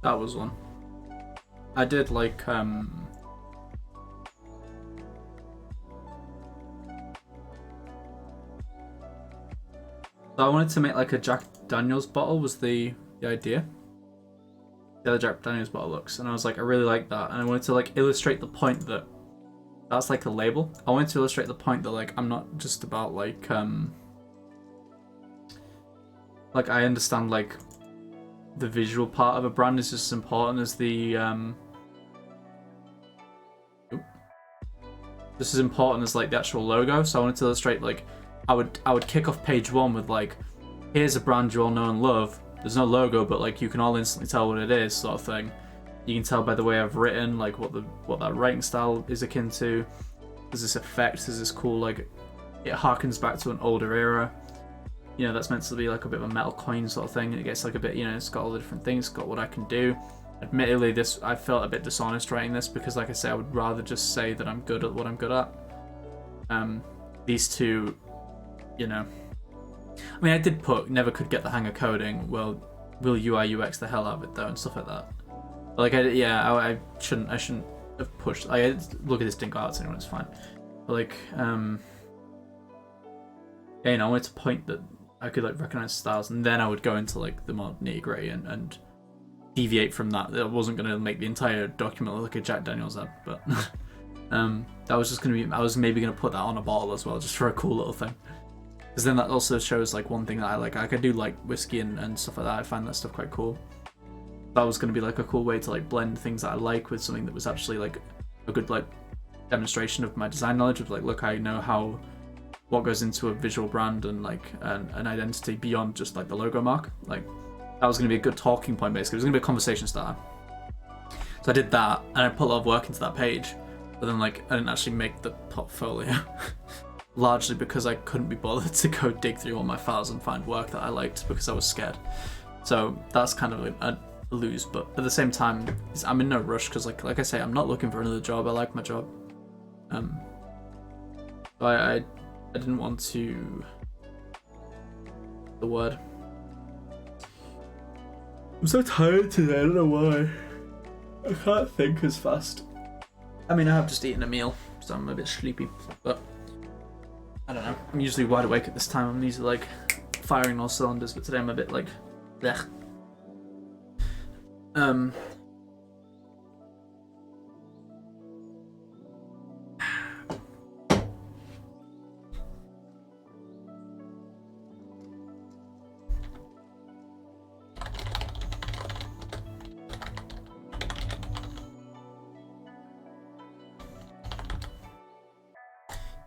That was one. I did like So I wanted to make like a Jack Daniels bottle was the idea. The other Jack Daniels bottle looks, and I was like, I really like that, and I wanted to like illustrate the point that that's like a label. I wanted to illustrate the point that like I'm not just about like I understand like the visual part of a brand is just as important as the just as important as like the actual logo. So I wanted to illustrate like I would kick off page 1 with like, here's a brand you all know and love. There's no logo, but like you can all instantly tell what it is, sort of thing. You can tell by the way I've written, like what that writing style is akin to. There's this effect, there's this cool like, it harkens back to an older era. You know, that's meant to be like a bit of a metal coin sort of thing. It gets like a bit, you know, it's got all the different things, it's got what I can do. Admittedly, I felt a bit dishonest writing this because, like I say, I would rather just say that I'm good at what I'm good at. These two, you know, I mean, I did put never could get the hang of coding. Well, will UI UX the hell out of it though, and stuff like that. But like, I shouldn't have pushed. Look at this, didn't go out to anyone. It's fine. But like, yeah, you know, I wanted to point that I could like recognize styles, and then I would go into like the more nitty gritty and deviate from that. That wasn't going to make the entire document look like a Jack Daniels ad, but that was just going to be. I was maybe going to put that on a bottle as well, just for a cool little thing. Because then that also shows like one thing that I like. I do like whiskey and stuff like that. I find that stuff quite cool. That was going to be like a cool way to like blend things that I like with something that was actually like a good like demonstration of my design knowledge. Of like, look, I know what goes into a visual brand and like an identity beyond just like the logo mark. Like that was going to be a good talking point. Basically, it was going to be a conversation starter. So I did that, and I put a lot of work into that page. But then like I didn't actually make the portfolio. Largely because I couldn't be bothered to go dig through all my files and find work that I liked because I was scared. So that's kind of a lose, but at the same time, I'm in no rush because like I say, I'm not looking for another job. I like my job. I didn't want to. The word. I'm so tired today. I don't know why. I can't think as fast. I mean, I have just eaten a meal, so I'm a bit sleepy, but. I don't know. I'm usually wide awake at this time. I'm usually like firing all cylinders, but today I'm a bit like, blech.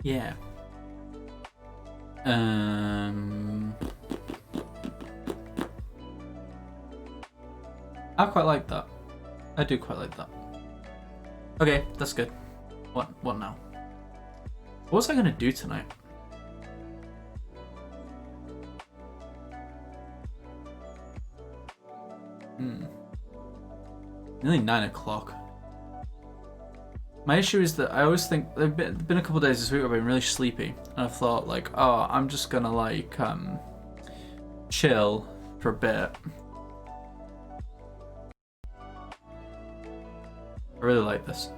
Yeah. I quite like that. I do quite like that. Okay, that's good. What now? What was I gonna do tonight? Nearly 9 o'clock. My issue is that I always think there've been a couple of days this week where I've been really sleepy, and I've thought like, oh, I'm just gonna like chill for a bit. I really like this,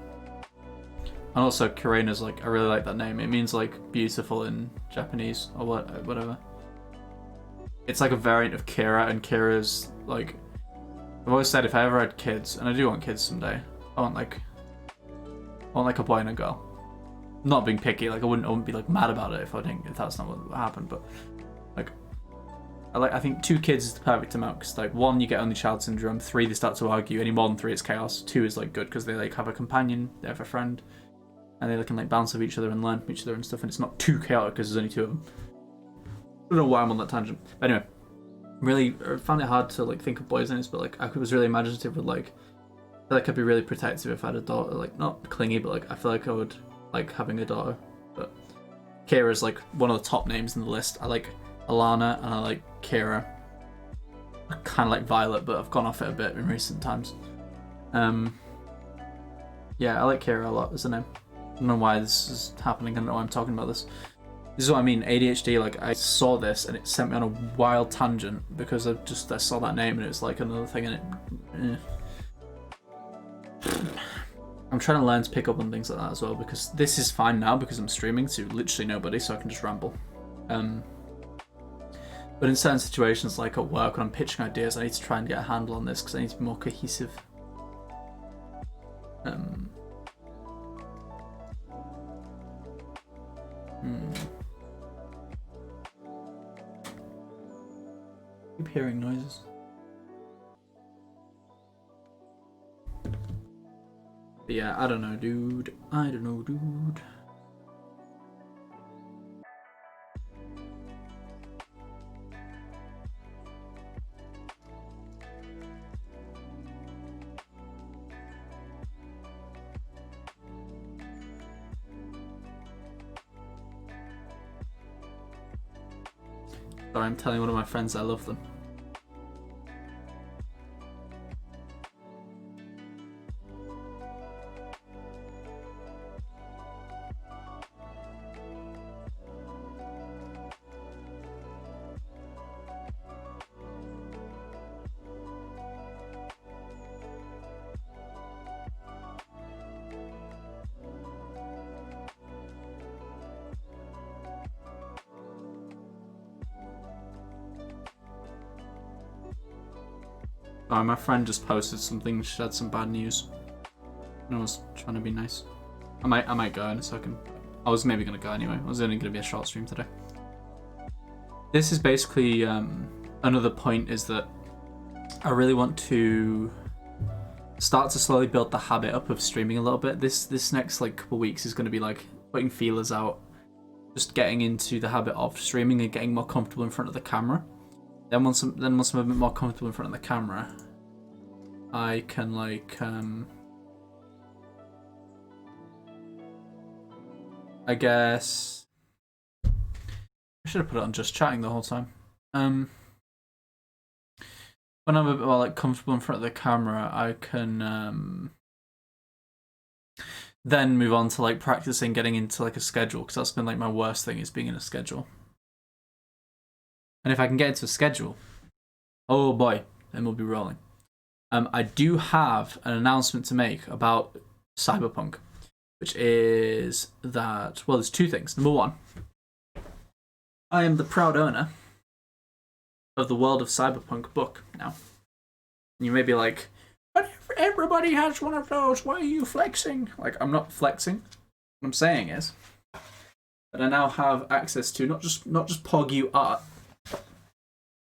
and also Kirena's like, I really like that name. It means like beautiful in Japanese or whatever. It's like a variant of Kira, and Kira's like, I've always said if I ever had kids, and I do want kids someday, I want like a boy and a girl. Not being picky, like I wouldn't be like mad about it if that's not what happened, but like I think 2 kids is the perfect amount because like 1 you get only child syndrome, 3 they start to argue, any more than 3 it's chaos, 2 is like good because they like have a companion, they have a friend, and they can like bounce off each other and learn from each other and stuff, and it's not too chaotic because there's only 2 of them. I don't know why I'm on that tangent, but anyway, really I found it hard to like think of boys in this, but like I was really imaginative with like, I feel like I'd be really protective if I had a daughter, like not clingy, but like I feel like I would like having a daughter. But Kira's like one of the top names in the list. I like Alana and I like Kira. I kind of like Violet, but I've gone off it a bit in recent times. Yeah, I like Kira a lot as a name. I don't know why this is happening. I don't know why I'm talking about this. This is what I mean, ADHD, like I saw this and it sent me on a wild tangent because I saw that name and it was like another thing and I'm trying to learn to pick up on things like that as well, because this is fine now because I'm streaming to literally nobody, so I can just ramble. But in certain situations, like at work when I'm pitching ideas, I need to try and get a handle on this because I need to be more cohesive. Keep hearing noises. But yeah, I don't know, dude. I don't know, dude. Sorry, I'm telling one of my friends I love them. Oh, my friend just posted something. She had some bad news. And I was trying to be nice. I might go in a second. I was maybe gonna go anyway. It was only gonna be a short stream today. This is basically another point is that I really want to start to slowly build the habit up of streaming a little bit. This next like couple weeks is gonna be like putting feelers out, just getting into the habit of streaming and getting more comfortable in front of the camera. Then once I'm a bit more comfortable in front of the camera, I can like I guess I should have put it on just chatting the whole time. When I'm a bit more like comfortable in front of the camera, I can then move on to like practicing getting into like a schedule, because that's been like my worst thing, is being in a schedule. And if I can get into a schedule, oh boy, then we'll be rolling. I do have an announcement to make about Cyberpunk, which is that, well, there's two things. Number one, I am the proud owner of the World of Cyberpunk book now. And you may be like, but everybody has one of those, why are you flexing? Like, I'm not flexing. What I'm saying is that I now have access to not just PogU art,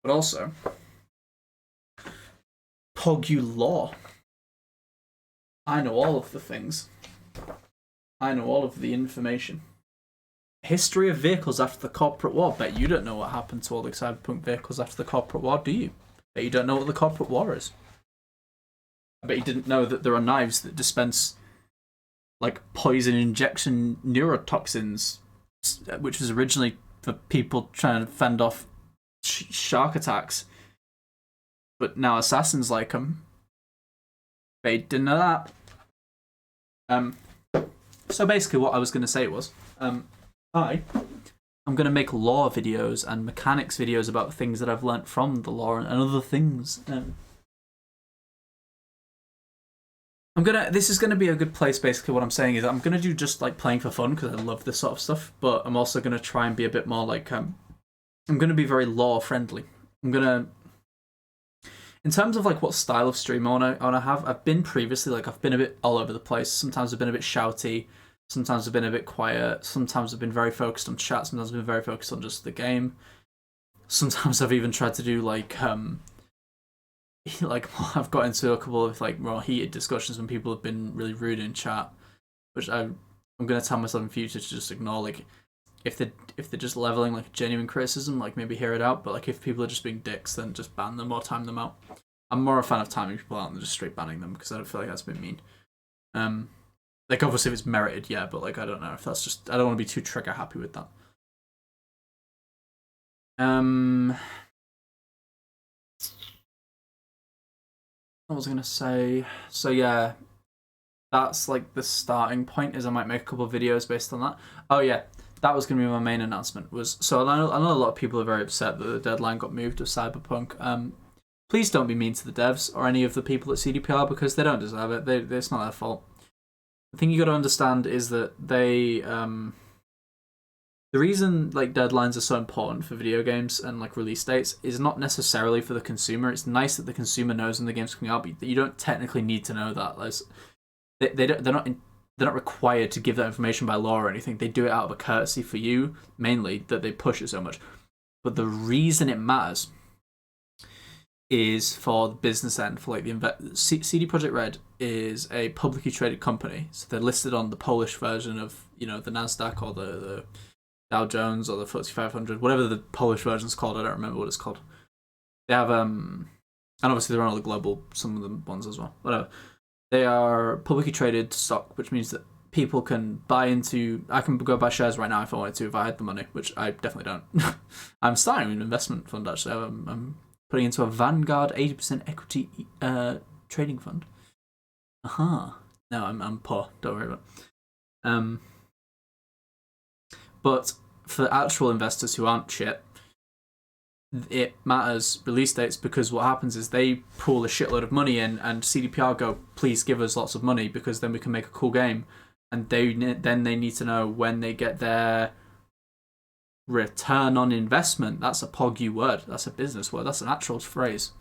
but also PogU lore. I know all of the things. I know all of the information. History of vehicles after the corporate war. Bet you don't know what happened to all the Cyberpunk vehicles after the corporate war, do you? Bet you don't know what the corporate war is. I bet you didn't know that there are knives that dispense like poison injection neurotoxins, which was originally for people trying to fend off shark attacks, but now assassins like them. They didn't know that. So basically what I was going to say was, I'm going to make lore videos and mechanics videos about things that I've learnt from the lore and other things. This is going to be a good place. Basically what I'm saying is I'm going to do just like playing for fun, because I love this sort of stuff, but I'm also going to try and be a bit more like, I'm going to be very lore friendly. I'm going to, in terms of like what style of stream I want to have, I've been previously, like I've been a bit all over the place. Sometimes I've been a bit shouty, sometimes I've been a bit quiet, sometimes I've been very focused on chat, sometimes I've been very focused on just the game. Sometimes I've even tried to do like I've got into a couple of like more heated discussions when people have been really rude in chat, which I'm going to tell myself in future to just ignore. Like if they're just leveling like genuine criticism, like maybe hear it out, but like if people are just being dicks, then just ban them or time them out. I'm more a fan of timing people out than just straight banning them, because I don't feel like that's a bit mean. Like obviously if it's merited, yeah, but like I don't know if that's just, I don't want to be too trigger happy with that. What was I gonna say? So yeah, that's like the starting point, is I might make a couple of videos based on that. Oh yeah, that was gonna be my main announcement. So I know a lot of people are very upset that the deadline got moved to Cyberpunk. Please don't be mean to the devs or any of the people at CDPR, because they don't deserve it. It's not their fault. The thing you got to understand is that the reason like deadlines are so important for video games and like release dates is not necessarily for the consumer. It's nice that the consumer knows when the game's coming out, but you don't technically need to know that. They're not required to give that information by law or anything. They do it out of a courtesy for you, mainly that they push it so much. But the reason it matters is for the business end, for like the CD Projekt Red is a publicly traded company, so they're listed on the Polish version of the Nasdaq or the Dow Jones or the FTSE 500, whatever the Polish version's called. I don't remember what it's called. They have and obviously they're on all the global, some of the ones as well. Whatever. They are publicly traded stock, which means that people can buy into. I can go buy shares right now if I wanted to, if I had the money, which I definitely don't. I'm starting an investment fund actually. I'm putting into a Vanguard 80% equity trading fund. No, I'm poor. Don't worry about it. But for actual investors who aren't shit, it matters release dates, because what happens is they pool a shitload of money in, and CDPR go, please give us lots of money because then we can make a cool game, and then they need to know when they get their return on investment. That's a POGU word. That's a business word. That's an actual phrase.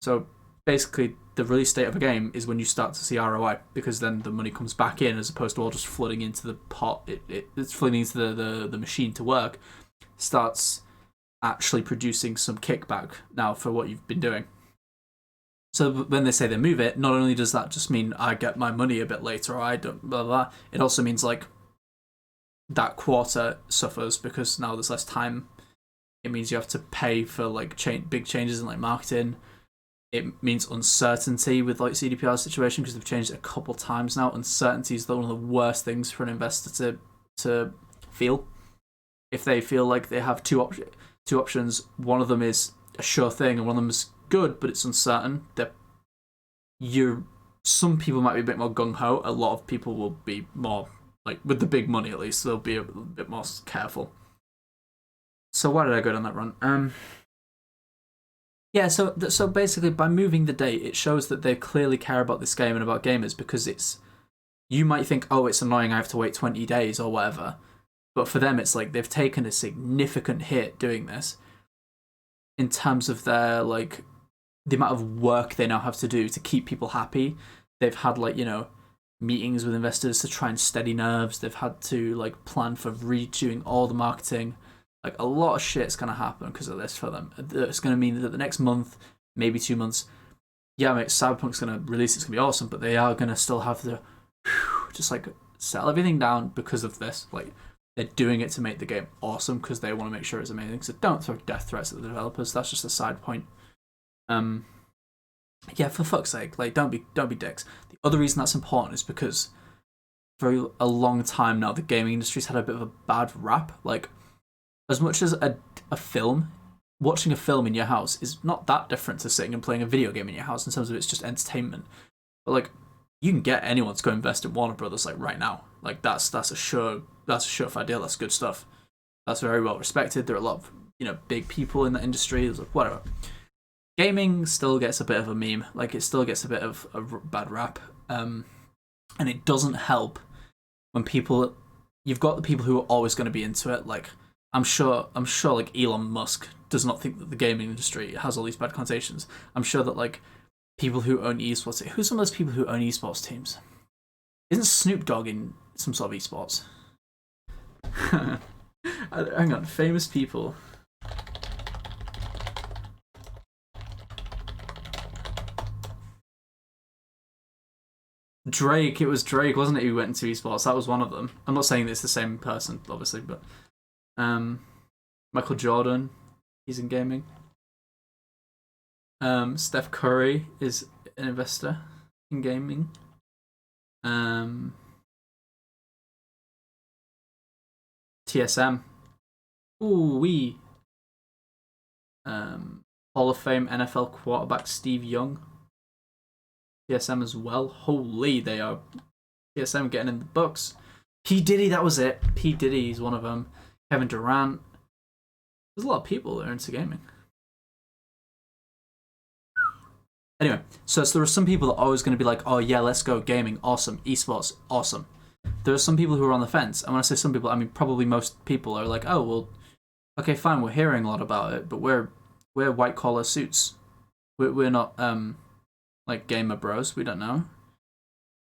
So basically, the release date of a game is when you start to see ROI, because then the money comes back in as opposed to all just flooding into the pot. It's flooding into the machine to work. Starts actually producing some kickback now for what you've been doing. So when they say they move it, not only does that just mean I get my money a bit later, or I don't, blah, blah, blah, it also means like that quarter suffers because now there's less time. It means you have to pay for like big changes in like marketing. It means uncertainty with like CDPR's situation, because they've changed it a couple times now. Uncertainty is one of the worst things for an investor to feel. If they feel like they have two options, one of them is a sure thing and one of them is good, but it's uncertain, some people might be a bit more gung-ho. A lot of people will be more, like, with the big money at least, they'll be a bit more careful. So why did I go down that run? Yeah, so basically by moving the date, it shows that they clearly care about this game and about gamers, because you might think, oh, it's annoying, I have to wait 20 days or whatever, but for them it's like they've taken a significant hit doing this in terms of their, like, the amount of work they now have to do to keep people happy. They've had, like, meetings with investors to try and steady nerves. They've had to, like, plan for redoing all the marketing. Like, a lot of shit's going to happen because of this for them. It's going to mean that the next month, maybe 2 months, yeah, mate, Cyberpunk's going to release, it's going to be awesome, but they are going to still have to just, like, settle everything down because of this. Like, they're doing it to make the game awesome because they want to make sure it's amazing. So don't throw death threats at the developers. That's just a side point. Yeah, for fuck's sake, like, don't be dicks. The other reason that's important is because for a long time now, the gaming industry's had a bit of a bad rap. Like, as much as a film, watching a film in your house is not that different to sitting and playing a video game in your house in terms of it's just entertainment. But, like, you can get anyone to go invest in Warner Brothers, like, right now. Like, that's a surefire deal. That's good stuff. That's very well respected. There are a lot of big people in the industry. There's like, whatever. Gaming still gets a bit of a meme. Like, it still gets a bit of a bad rap. And it doesn't help when you've got the people who are always going to be into it. Like, I'm sure like Elon Musk does not think that the gaming industry has all these bad connotations. I'm sure that, like, people who own esports, who's some of those people who own esports teams? Isn't Snoop Dogg in some sort of esports? Hang on, famous people. Drake, it was Drake, wasn't it, who went into esports? That was one of them. I'm not saying it's the same person, obviously, but Michael Jordan, he's in gaming. Steph Curry is an investor in gaming. TSM. Ooh wee. Hall of Fame NFL quarterback Steve Young. TSM as well. Holy, they are. TSM getting in the books. P. Diddy, that was it. P. Diddy is one of them. Kevin Durant. There's a lot of people that are into gaming. Anyway, so there are some people that are always going to be like, oh yeah, let's go gaming, awesome, esports, awesome. There are some people who are on the fence, and when I say some people, I mean probably most people are like, oh well, okay, fine, we're hearing a lot about it, but we're white collar suits. We're not like gamer bros. We don't know.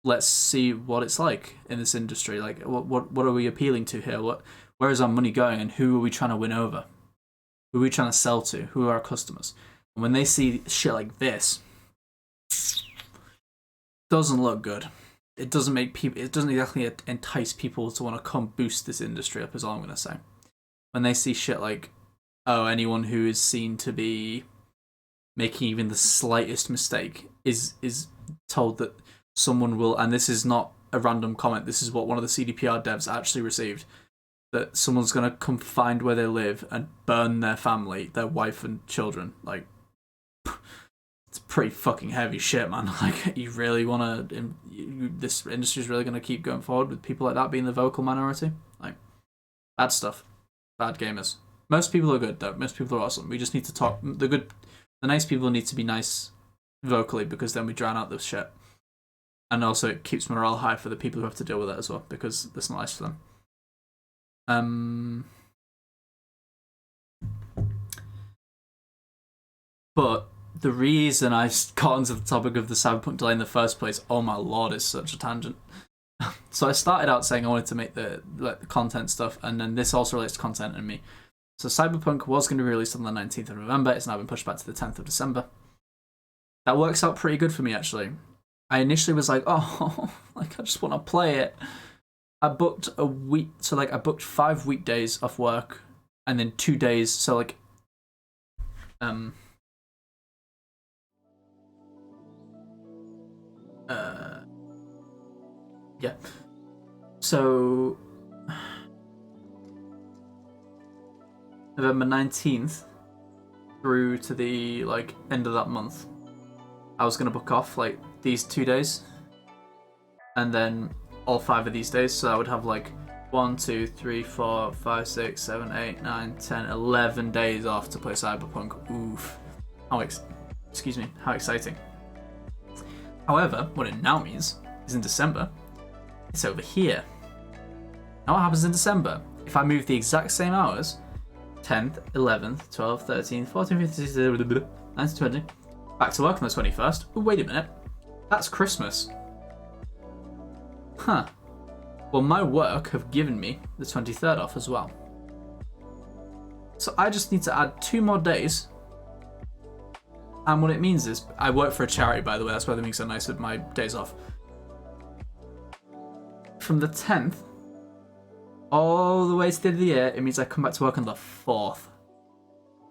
Let's see what it's like in this industry. Like, what are we appealing to here? Where is our money going, and who are we trying to win over? Who are we trying to sell to? Who are our customers? And when they see shit like this, doesn't look good. It doesn't make people. It doesn't exactly entice people to want to come boost this industry up. Is all I'm gonna say. When they see shit like, oh, anyone who is seen to be making even the slightest mistake is told that someone will, and this is not a random comment. This is what one of the CDPR devs actually received. That someone's gonna come find where they live and burn their family, their wife and children. Like, it's pretty fucking heavy shit, man. Like, you really wanna? This industry's really gonna keep going forward with people like that being the vocal minority? Like, bad stuff. Bad gamers. Most people are good though. Most people are awesome. We just need to talk. The nice people need to be nice vocally, because then we drown out this shit. And also it keeps morale high for the people who have to deal with it as well, because it's not nice for them. But the reason I got onto the topic of the Cyberpunk delay in the first place, oh my lord, it's such a tangent. So I started out saying I wanted to make the content stuff, and then this also relates to content and me. So Cyberpunk was going to be released on the 19th of November. It's now been pushed back to the 10th of December. That works out pretty good for me, actually. I initially was like, oh, like I just want to play it. I booked a week, so like I booked 5 weekdays off work, and then 2 days. So like, yeah. So November 19th through to the like end of that month, I was gonna book off like these 2 days, and then all 5 of these days. So I would have like 1, 2, 3, 4, 5, 6, 7, 8, 9, 10, 11 days off to play Cyberpunk. Oof. How exciting. However, what it now means is in December, it's over here. Now what happens in December? If I move the exact same hours, 10th, 11th, 12th, 13th, 14th, 15th, 16th, 19th, 20th, back to work on the 21st. Oh, wait a minute. That's Christmas. Huh. Well, my work have given me the 23rd off as well. So I just need to add 2 more days. And what it means is, I work for a charity, by the way, that's why they're being so nice with my days off. From the 10th all the way to the end of the year, it means I come back to work on the 4th.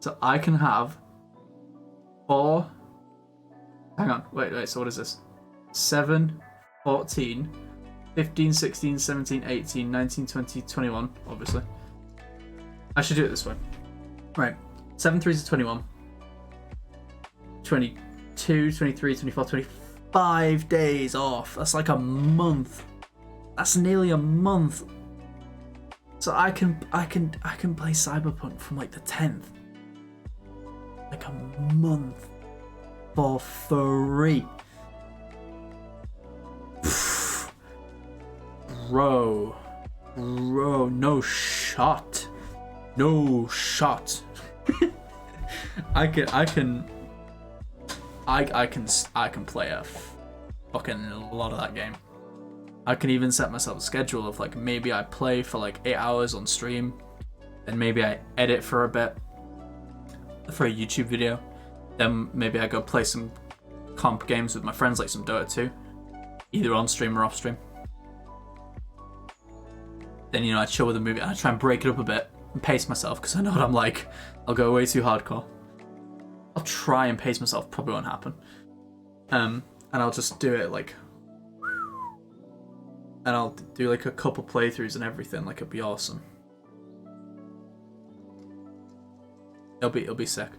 So I can have 4... Hang on, wait, so what is this? 7, 14, 15, 16, 17, 18, 19, 20, 21, obviously. I should do it this way. Right, 7 3s is 21. 22, 23, 24, 25 days off. That's like a month. That's nearly a month. So I can play Cyberpunk from like the 10th. Like a month for free. Bro, no shot. No shot. I can play a fucking lot of that game. I can even set myself a schedule of like, maybe I play for like 8 hours on stream, and maybe I edit for a bit for a YouTube video, then maybe I go play some comp games with my friends, like some Dota 2, either on stream or off stream. Then, you know, I chill with a movie and I try and break it up a bit and pace myself, because I know what I'm like. I'll go way too hardcore. I'll try and pace myself, probably won't happen. And I'll just do it like, and I'll do like a couple playthroughs and everything. Like, it'll be awesome. It'll be sick.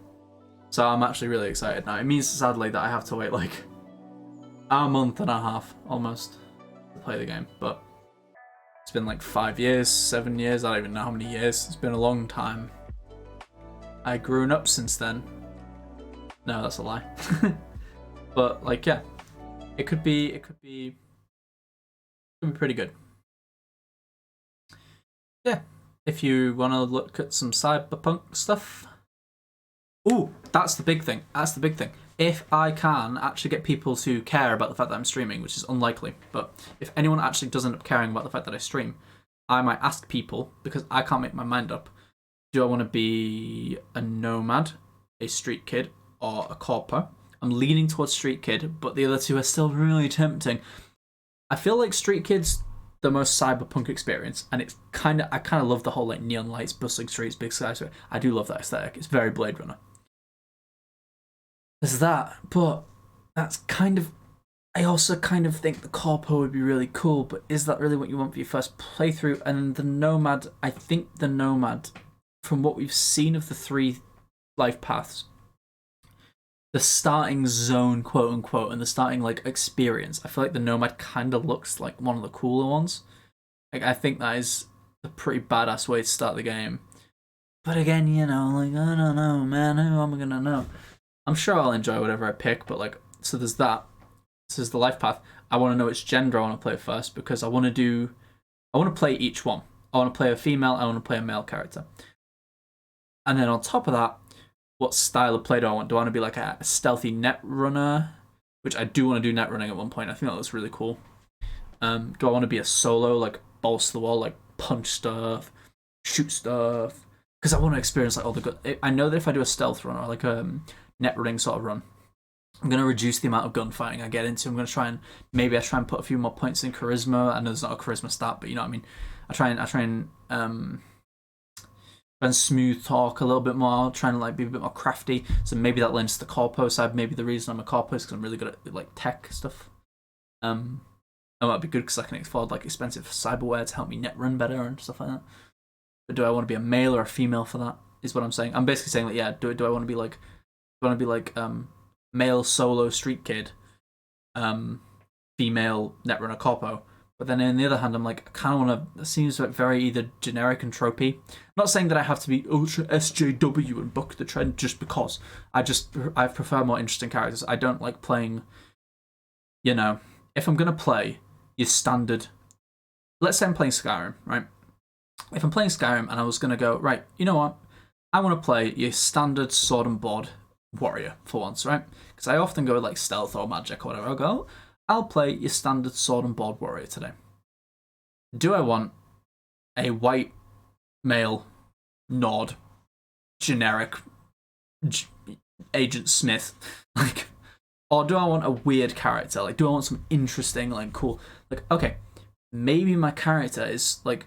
So I'm actually really excited now. It means, sadly, that I have to wait like a month and a half almost to play the game, but it's been like 5 years, 7 years, I don't even know how many years. It's been a long time. I grown up since then. No, that's a lie. But like, yeah, it could be pretty good. Yeah, if you want to look at some Cyberpunk stuff. Ooh, that's the big thing. If I can actually get people to care about the fact that I'm streaming, which is unlikely, but if anyone actually does end up caring about the fact that I stream, I might ask people, because I can't make my mind up, do I want to be a nomad, a street kid, or a corpo? I'm leaning towards street kid, but the other two are still really tempting. I feel like street kid's the most cyberpunk experience, and I kind of love the whole like neon lights, bustling streets, big skies. I do love that aesthetic. It's very Blade Runner. There's that, but that's kind of. I also kind of think the corpo would be really cool, but is that really what you want for your first playthrough? And the nomad, I think the nomad, from what we've seen of the 3 life paths, the starting zone, quote unquote, and the starting like experience, I feel like the nomad kind of looks like one of the cooler ones. Like, I think that is a pretty badass way to start the game. But again, you know, like, I don't know, man. Who am I gonna know? I'm sure I'll enjoy whatever I pick, but like, so there's that. This is the life path. I want to know which gender I want to play first, because I want to play each one. I want to play a female, I want to play a male character. And then on top of that, what style of play do I want? Do I want to be like a stealthy net runner? Which I do want to do net running at one point. I think that looks really cool. Do I want to be a solo, like balls to the wall, like punch stuff, shoot stuff? Because I want to experience like all the good. I know that if I do a stealth run or like a net running sort of run, I'm going to reduce the amount of gunfighting I get into. I'm going to try and put a few more points in charisma. I know there's not a charisma stat, but you know what I mean. I try and smooth talk a little bit more, trying to like be a bit more crafty. So maybe that lends to the corpo side. Maybe the reason I'm a corpo is because I'm really good at like tech stuff. That might be good because I can afford like expensive cyberware to help me net run better and stuff like that. But do I want to be a male or a female for that? Is what I'm saying. I'm basically saying that, yeah. Do I want to be like male solo street kid, female netrunner corpo? But then on the other hand, I'm like, I kind of want to. It seems like very either generic and tropey. I'm not saying that I have to be ultra SJW and buck the trend just because. I prefer more interesting characters. I don't like playing. You know, if I'm gonna play your standard, let's say I'm playing Skyrim, right? If I'm playing Skyrim and I was gonna go, right, you know what? I want to play your standard sword and board warrior for once, right? Because I often go with like stealth or magic or whatever. I'll play your standard sword and board warrior today. Do I want a white male Nord generic Agent Smith, like, or do I want a weird character? Like, do I want some interesting, like, cool, like, okay, maybe my character is like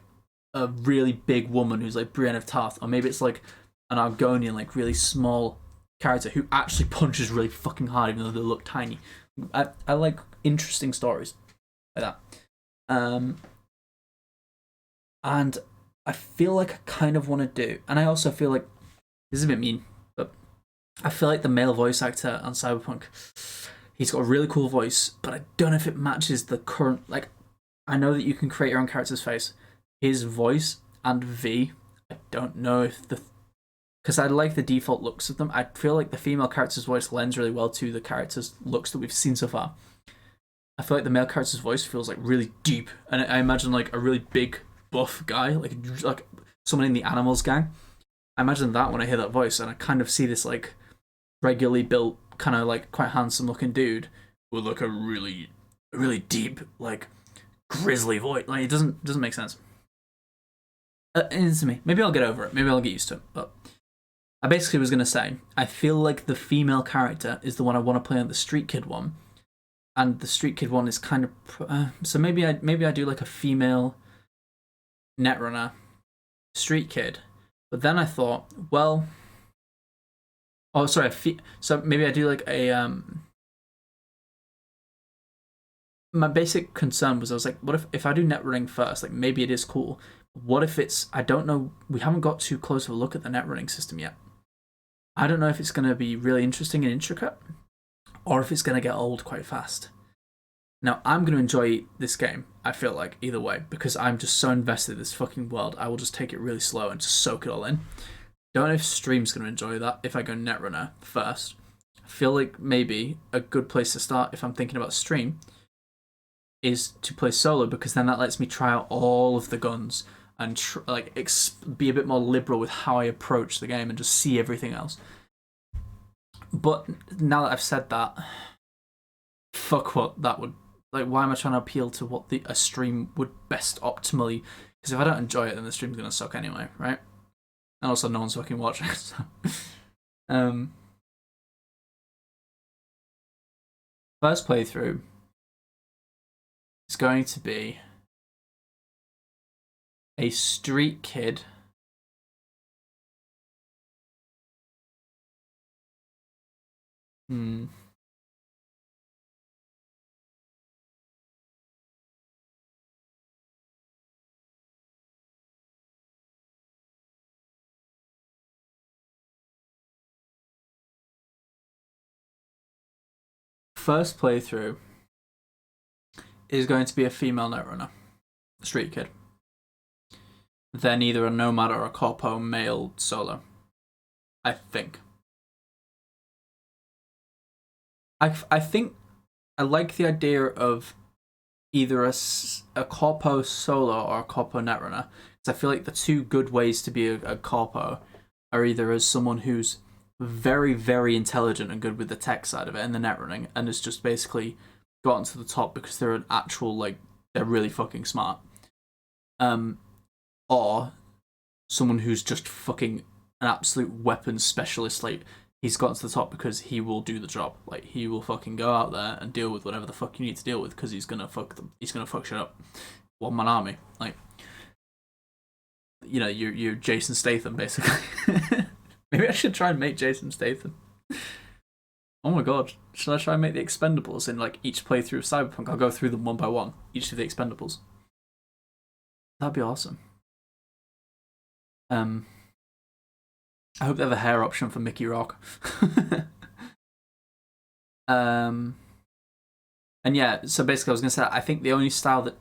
a really big woman who's like Brienne of Tarth, or maybe it's like an Argonian, like really small character who actually punches really fucking hard even though they look tiny. I like interesting stories like that. And I feel like I kind of want to do, and I also feel like, this is a bit mean, but I feel like the male voice actor on Cyberpunk, he's got a really cool voice, but I don't know if it matches the current, like, I know that you can create your own character's face. His voice and V, I don't know if because I like the default looks of them. I feel like the female character's voice lends really well to the character's looks that we've seen so far. I feel like the male character's voice feels like really deep, and I imagine like a really big buff guy, like someone in the Animals gang. I imagine that when I hear that voice, and I kind of see this like regularly built, kind of like quite handsome looking dude with like a really deep, like grisly voice. Like, it doesn't make sense. It's me. Maybe I'll get over it. Maybe I'll get used to it. But I basically was going to say, I feel like the female character is the one I want to play on the Street Kid one. And the Street Kid one is kind of... so maybe I do like a female Netrunner Street Kid. But then I thought, well... Oh, sorry. So maybe I do like a... My basic concern was, I was like, what if I do Netrunning first? Like, maybe it is cool. What if it's... I don't know. We haven't got too close of a look at the Netrunning system yet. I don't know if it's going to be really interesting and intricate, or if it's going to get old quite fast. Now, I'm going to enjoy this game, I feel like, either way, because I'm just so invested in this fucking world. I will just take it really slow and just soak it all in. Don't know if stream's going to enjoy that if I go Netrunner first. feel like maybe a good place to start if I'm thinking about stream is to play solo, because then that lets me try out all of the guns and be a bit more liberal with how I approach the game and just see everything else. But now that I've said that, fuck what that would, like, why am I trying to appeal to what a stream would best optimally? Because if I don't enjoy it, then the stream's gonna suck anyway, right? And also, no one's fucking watching. So. First playthrough is going to be a street kid First playthrough is going to be a female netrunner, a street kid. Then either a nomad or a corpo male solo. I think. I think I like the idea of either a corpo solo or a corpo netrunner, because I feel like the two good ways to be a corpo are either as someone who's very, very intelligent and good with the tech side of it and the net running, and has just basically gotten to the top because they're an actual, like, they're really fucking smart. Or someone who's just fucking an absolute weapons specialist, like, he's gotten to the top because he will do the job. Like, he will fucking go out there and deal with whatever the fuck you need to deal with, because he's gonna fuck them. He's gonna fuck shit up. One man army, like, you know, you're Jason Statham basically. Maybe I should try and make Jason Statham. Oh my god, should I try and make the Expendables in, like, each playthrough of Cyberpunk? I'll go through them one by one, each of the Expendables. That'd be awesome. I hope they have a hair option for Mickey Rock. And yeah, so basically I was gonna say, I think the only style that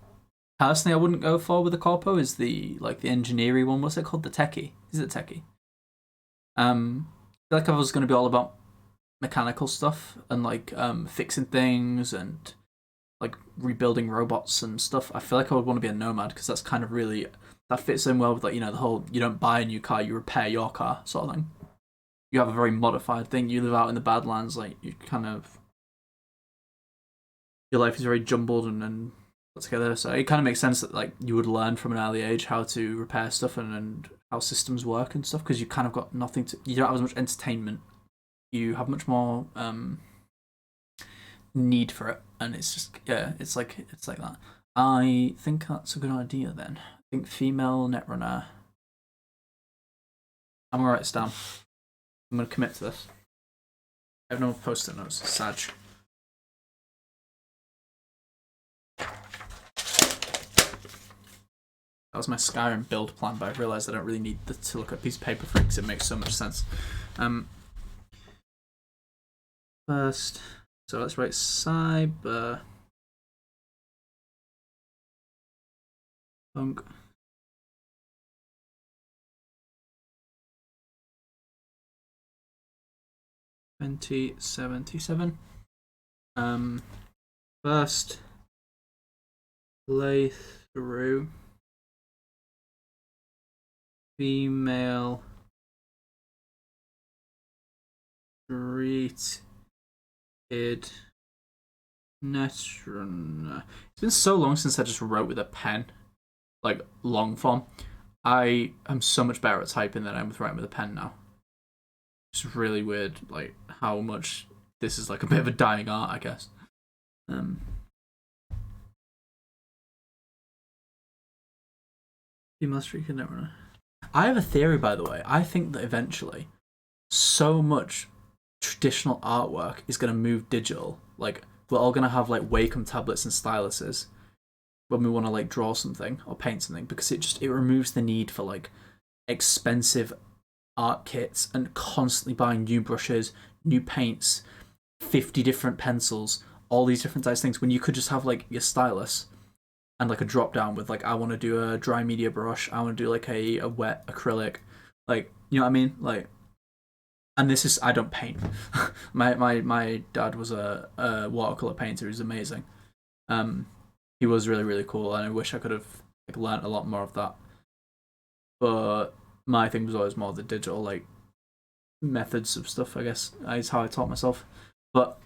personally I wouldn't go for with the corpo is the engineering one. What's it called? The techie? Is it techie? I feel like if I was gonna be all about mechanical stuff and like fixing things and like rebuilding robots and stuff, I feel like I would want to be a nomad, because that's kind of really, that fits in well with, like, you know, the whole you don't buy a new car, you repair your car sort of thing. You have a very modified thing. You live out in the Badlands, like, you kind of, your life is very jumbled and put together. So it kind of makes sense that, like, you would learn from an early age how to repair stuff and how systems work and stuff, because you kind of got nothing to, you don't have as much entertainment. You have much more need for it, and it's just, yeah, it's like that. I think that's a good idea then. I think female netrunner. I'm gonna write this down. I'm gonna commit to this. I have no post-it notes. Sag. That was my Skyrim build plan, but I've realised I don't really need to look at a piece of paper for it, because it makes so much sense. First, so let's write Cyberpunk 2077. First playthrough, female street kid netrunner. It's been so long since I just wrote with a pen, like long form. I am so much better at typing than I am with writing with a pen now. It's really weird, like, how much this is like a bit of a dying art, I guess. Female street kid netrunner. I have a theory, by the way. I think that eventually so much traditional artwork is going to move digital. Like, we're all going to have, like, Wacom tablets and styluses when we want to, like, draw something or paint something, because it removes the need for, like, expensive art kits and constantly buying new brushes, new paints, 50 different pencils, all these different types of things, when you could just have, like, your stylus and, like, a drop down with, like, I want to do a dry media brush, I want to do, like, a wet acrylic, like, you know what I mean? Like, and this is, I don't paint. my dad was a watercolor painter who's amazing. He was really, really cool, and I wish I could have like learned a lot more of that. But my thing was always more the digital like methods of stuff, I guess, is how I taught myself. But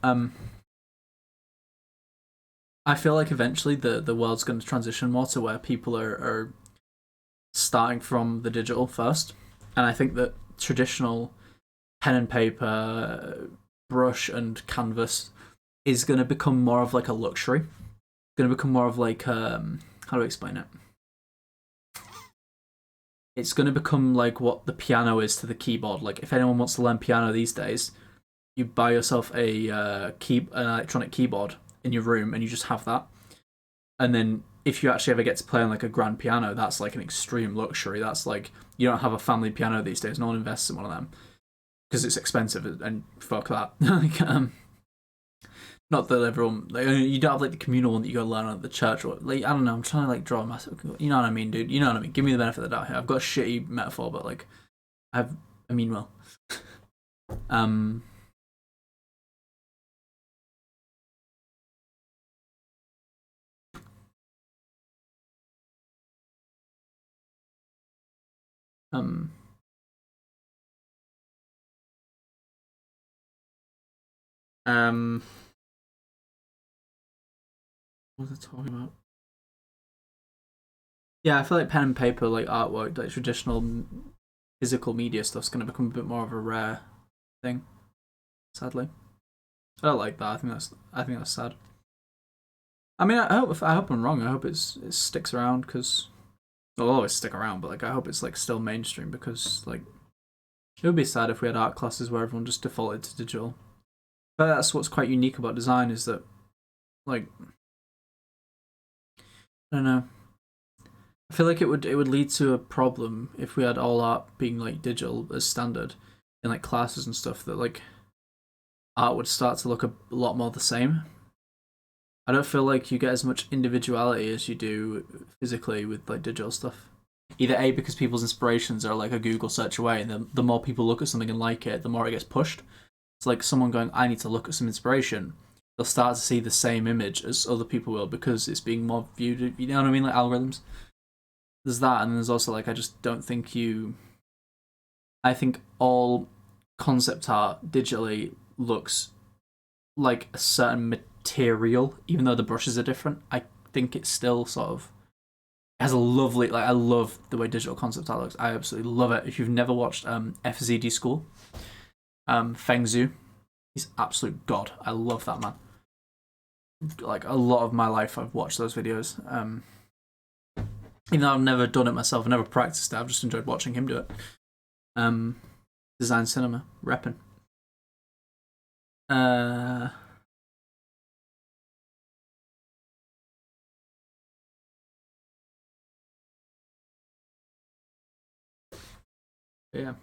I feel like eventually the world's going to transition more to where people are starting from the digital first, and I think that traditional pen and paper, brush and canvas is going to become more of like a luxury. It's going to become more of like how do I explain it? It's going to become like what the piano is to the keyboard. Like if anyone wants to learn piano these days, you buy yourself an electronic keyboard in your room and you just have that. And then if you actually ever get to play on like a grand piano, that's like an extreme luxury. That's like, you don't have a family piano these days. No one invests in one of them because it's expensive, and fuck that. Like, not that everyone, like, you don't have like the communal one that you go learn at the church, or like, I don't know, I'm trying to like draw a massive, you know what I mean, dude? You know what I mean? Give me the benefit of the doubt here. I've got a shitty metaphor, but like, I mean well. um um um what was I talking about? Yeah, I feel like pen and paper, like artwork, like traditional physical media stuff's going to become a bit more of a rare thing, sadly. I don't like that. I think that's sad. I mean, I hope I'm wrong. I hope it sticks around, because it'll always stick around. But like, I hope it's like still mainstream, because like it would be sad if we had art classes where everyone just defaulted to digital. But that's what's quite unique about design, is that like, I don't know. I feel like it would lead to a problem if we had all art being like digital as standard in like classes and stuff, that like art would start to look a lot more the same. I don't feel like you get as much individuality as you do physically with like digital stuff. Either A, because people's inspirations are like a Google search away, and the more people look at something and like it, the more it gets pushed. It's like someone going, I need to look at some inspiration. They'll start to see the same image as other people will, because it's being more viewed. You know what I mean? Like algorithms. There's that, and there's also like, I just don't think I think all concept art digitally looks like a certain material, even though the brushes are different. I think it's still sort of has a lovely, like, I love the way digital concept art looks. I absolutely love it. If you've never watched FZD School, Feng Zhu, he's absolute god. I love that man. Like a lot of my life, I've watched those videos. Even though I've never done it myself, I've never practiced it. I've just enjoyed watching him do it. Design cinema, repping. Yeah.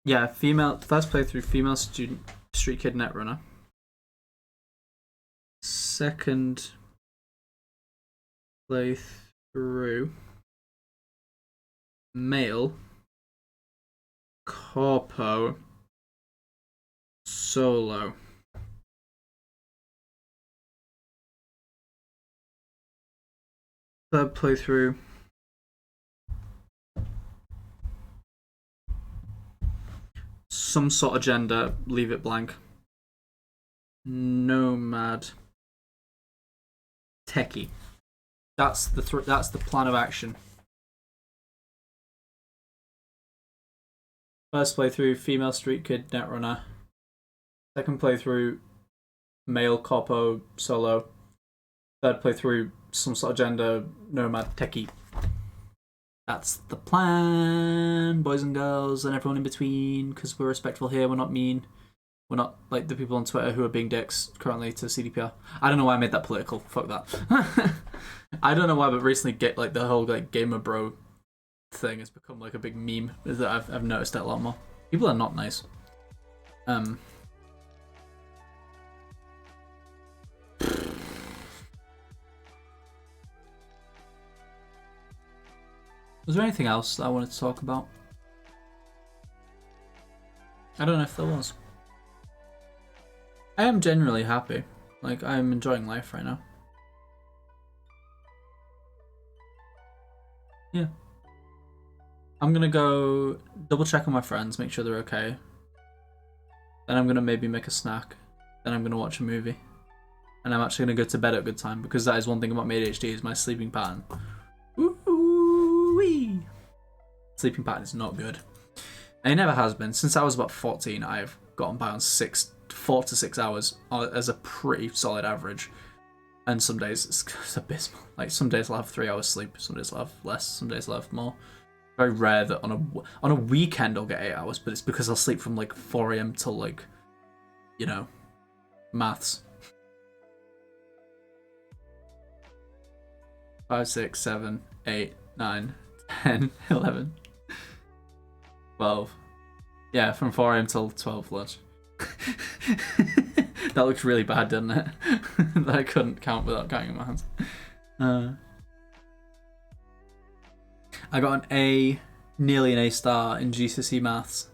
Yeah, first playthrough, female student, street kid netrunner. Second playthrough, male, corpo, solo. Third playthrough, some sort of gender, leave it blank. Nomad, techie. That's the plan of action. First playthrough, female street kid netrunner. Second playthrough, male corpo solo. Third playthrough, some sort of gender, nomad techie. That's the plan, boys and girls, and everyone in between, because we're respectful here. We're not mean. We're not like the people on Twitter who are being dicks currently to CDPR. I don't know why I made that political. Fuck that. I don't know why, but recently, like the whole like gamer bro thing has become like a big meme. Is that I've noticed that a lot more. People are not nice. Was there anything else that I wanted to talk about? I don't know if there was. I am genuinely happy. Like, I'm enjoying life right now. Yeah. I'm gonna go double check on my friends, make sure they're okay. Then I'm gonna maybe make a snack. Then I'm gonna watch a movie. And I'm actually gonna go to bed at a good time, because that is one thing about my ADHD is my sleeping pattern. Ooh-wee. Sleeping pattern is not good. And it never has been. Since I was about 14, I've gotten by on 4 to 6 hours as a pretty solid average. And some days it's abysmal. Like, some days I'll have 3 hours sleep, some days I'll have less, some days I'll have more. Very rare that on a weekend I'll get 8 hours, but it's because I'll sleep from like 4 AM till like, you know, maths. 5, 6, 7, 8, 9, 10, 11, 12. Yeah, from 4 AM till 12 lunch. That looks really bad, doesn't it? That I couldn't count without counting my hands. I got an A, nearly an A star in GCSE maths,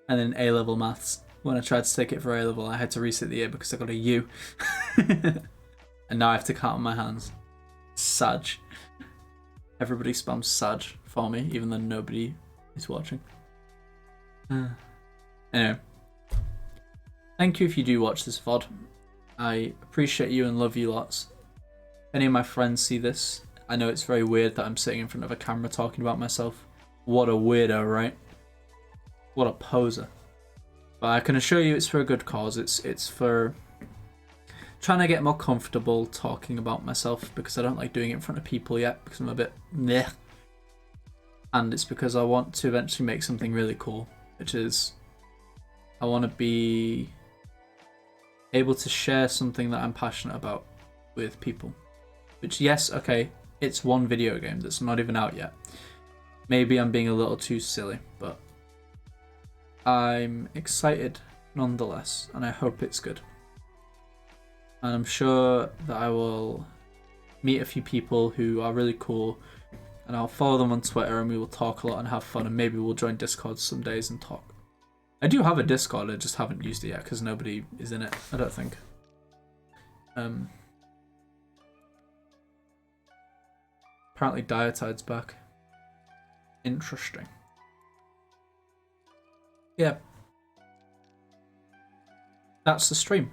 and then A-level maths. When I tried to take it for A-level, I had to resit the year because I got a U. And now I have to count on my hands. Sag. Everybody spams Sag for me, even though nobody is watching. Anyway. Thank you if you do watch this VOD. I appreciate you and love you lots. If any of my friends see this, I know it's very weird that I'm sitting in front of a camera talking about myself. What a weirdo, right? What a poser. But I can assure you it's for a good cause. It's for trying to get more comfortable talking about myself, because I don't like doing it in front of people yet, because I'm a bit meh. And it's because I want to eventually make something really cool, which is I want to be able to share something that I'm passionate about with people. Which, yes, okay, it's one video game that's not even out yet. Maybe I'm being a little too silly, but I'm excited nonetheless, and I hope it's good. And I'm sure that I will meet a few people who are really cool, and I'll follow them on Twitter, and we will talk a lot and have fun, and maybe we'll join Discord some days and talk. I do have a Discord, I just haven't used it yet because nobody is in it, I don't think. Apparently Diatide's back. Interesting. Yeah. That's the stream.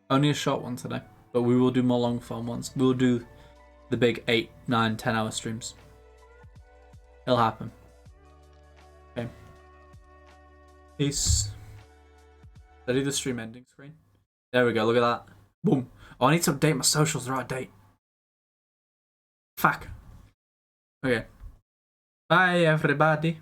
Only a short one today, but we will do more long form ones. We'll do the big 8, 9, 10 hour streams. It'll happen. Okay. Peace. Did I do the stream ending screen? There we go, look at that. Boom. Oh, I need to update my socials, they're out of date. Fuck. Okay. Bye, everybody.